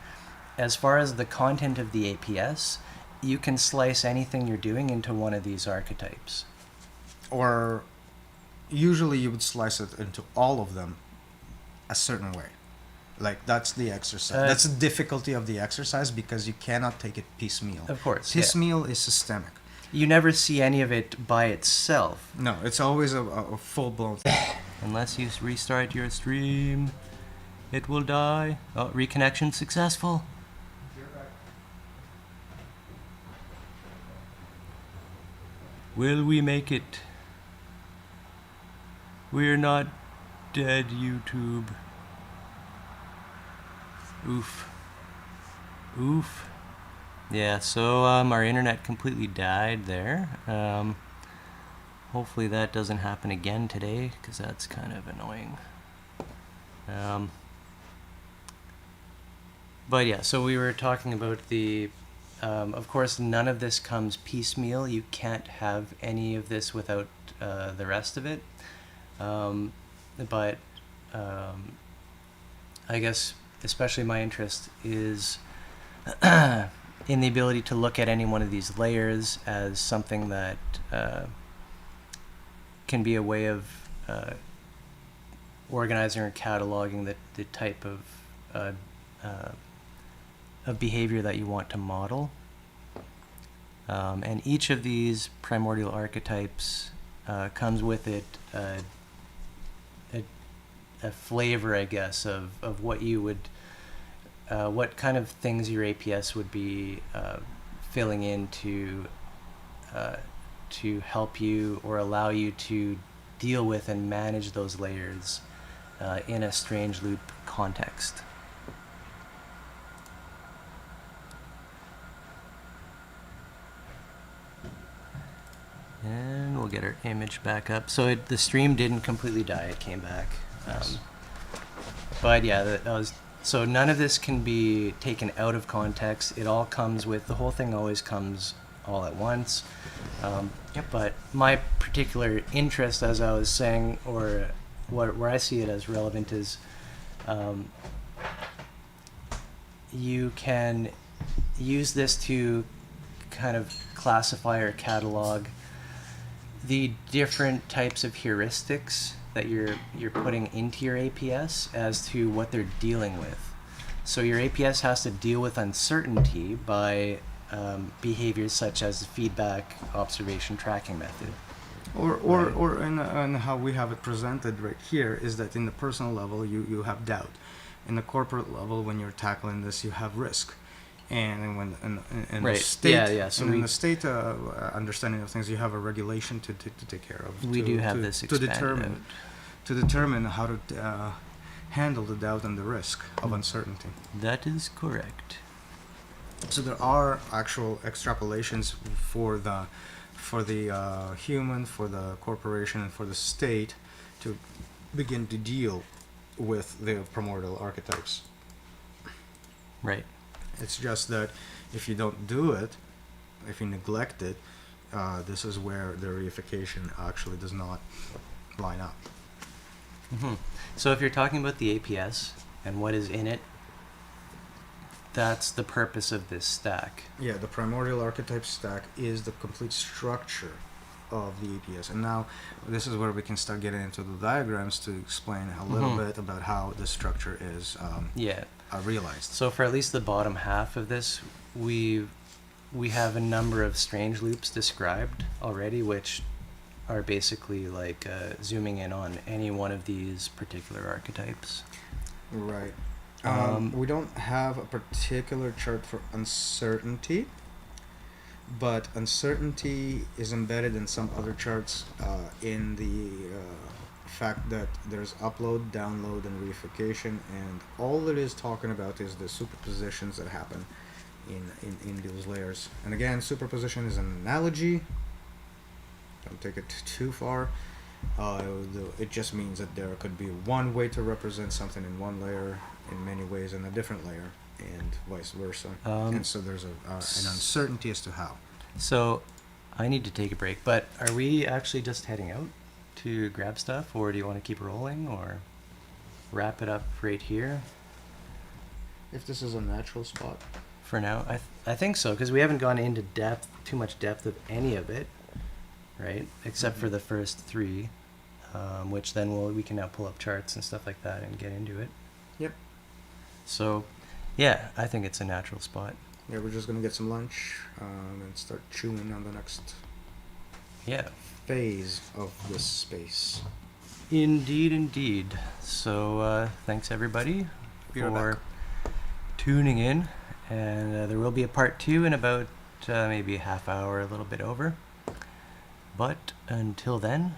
As far as the content of the APS, you can slice anything you're doing into one of these archetypes. Or usually you would slice it into all of them a certain way. Like, that's the exercise. That's the difficulty of the exercise, because you cannot take it piecemeal. Of course. Piecemeal is systemic. You never see any of it by itself. No, it's always a full-blown thing. Unless you restart your stream, it will die. Oh, reconnection successful. Will we make it? We're not dead, YouTube. Oof. Yeah, so our internet completely died there. Hopefully that doesn't happen again today, because that's kind of annoying. But yeah, so we were talking about the... of course, none of this comes piecemeal. You can't have any of this without the rest of it. But I guess especially my interest is in the ability to look at any one of these layers as something that can be a way of organizing or cataloging the type of behavior that you want to model. And each of these primordial archetypes comes with it a flavor, I guess, of what you would, what kind of things your APS would be filling in to help you or allow you to deal with and manage those layers in a strange loop context. And we'll get our image back up. So the stream didn't completely die; it came back. But yeah, that was, so none of this can be taken out of context. It all comes with, the whole thing always comes all at once. But my particular interest, as I was saying, or where I see it as relevant, is you can use this to kind of classify or catalog the different types of heuristics that you're putting into your APS as to what they're dealing with. So your APS has to deal with uncertainty by behaviors such as the feedback, observation, tracking method. Or in how we have it presented right here is that in the personal level you have doubt. In the corporate level, when you're tackling this, you have risk. And when in Right. the state, So in the state understanding of things, you have a regulation to take care of. we do have this to expanded determine how to handle the doubt and the risk of uncertainty. That is correct. So there are actual extrapolations for the human, for the corporation, and for the state to begin to deal with the primordial archetypes. Right. It's just that if you don't do it, if you neglect it, this is where the reification actually does not line up. hmm So if you're talking about the APS and what is in it, that's the purpose of this stack. Yeah, the primordial archetype stack is the complete structure of the APS. And now this is where we can start getting into the diagrams to explain a little bit about how the structure is Yeah. realized. So for at least the bottom half of this, we have a number of strange loops described already, which are basically like zooming in on any one of these particular archetypes. Right. Um, We don't have a particular chart for uncertainty, but uncertainty is embedded in some other charts in the fact that there's upload, download, and reification, and all it is talking about is the superpositions that happen in those layers. And again, superposition is an analogy. Don't take it too far. It just means that there could be one way to represent something in one layer in many ways in a different layer, and vice versa. And so there's an uncertainty as to how. So I need to take a break, but are we actually just heading out to grab stuff, or do you want to keep rolling, or wrap it up right here If this is a natural spot. for now? I think so, because we haven't gone into too much depth of any of it, right? Except for the first three, which then we can now pull up charts and stuff like that and get into it. Yep. So, yeah, I think it's a natural spot. Yeah, we're just gonna get some lunch and start chewing on the next Yeah. phase of this space. Indeed, indeed. So, thanks everybody Be right for back. tuning in, and there will be a part 2 in about maybe a half hour, a little bit over. But until then,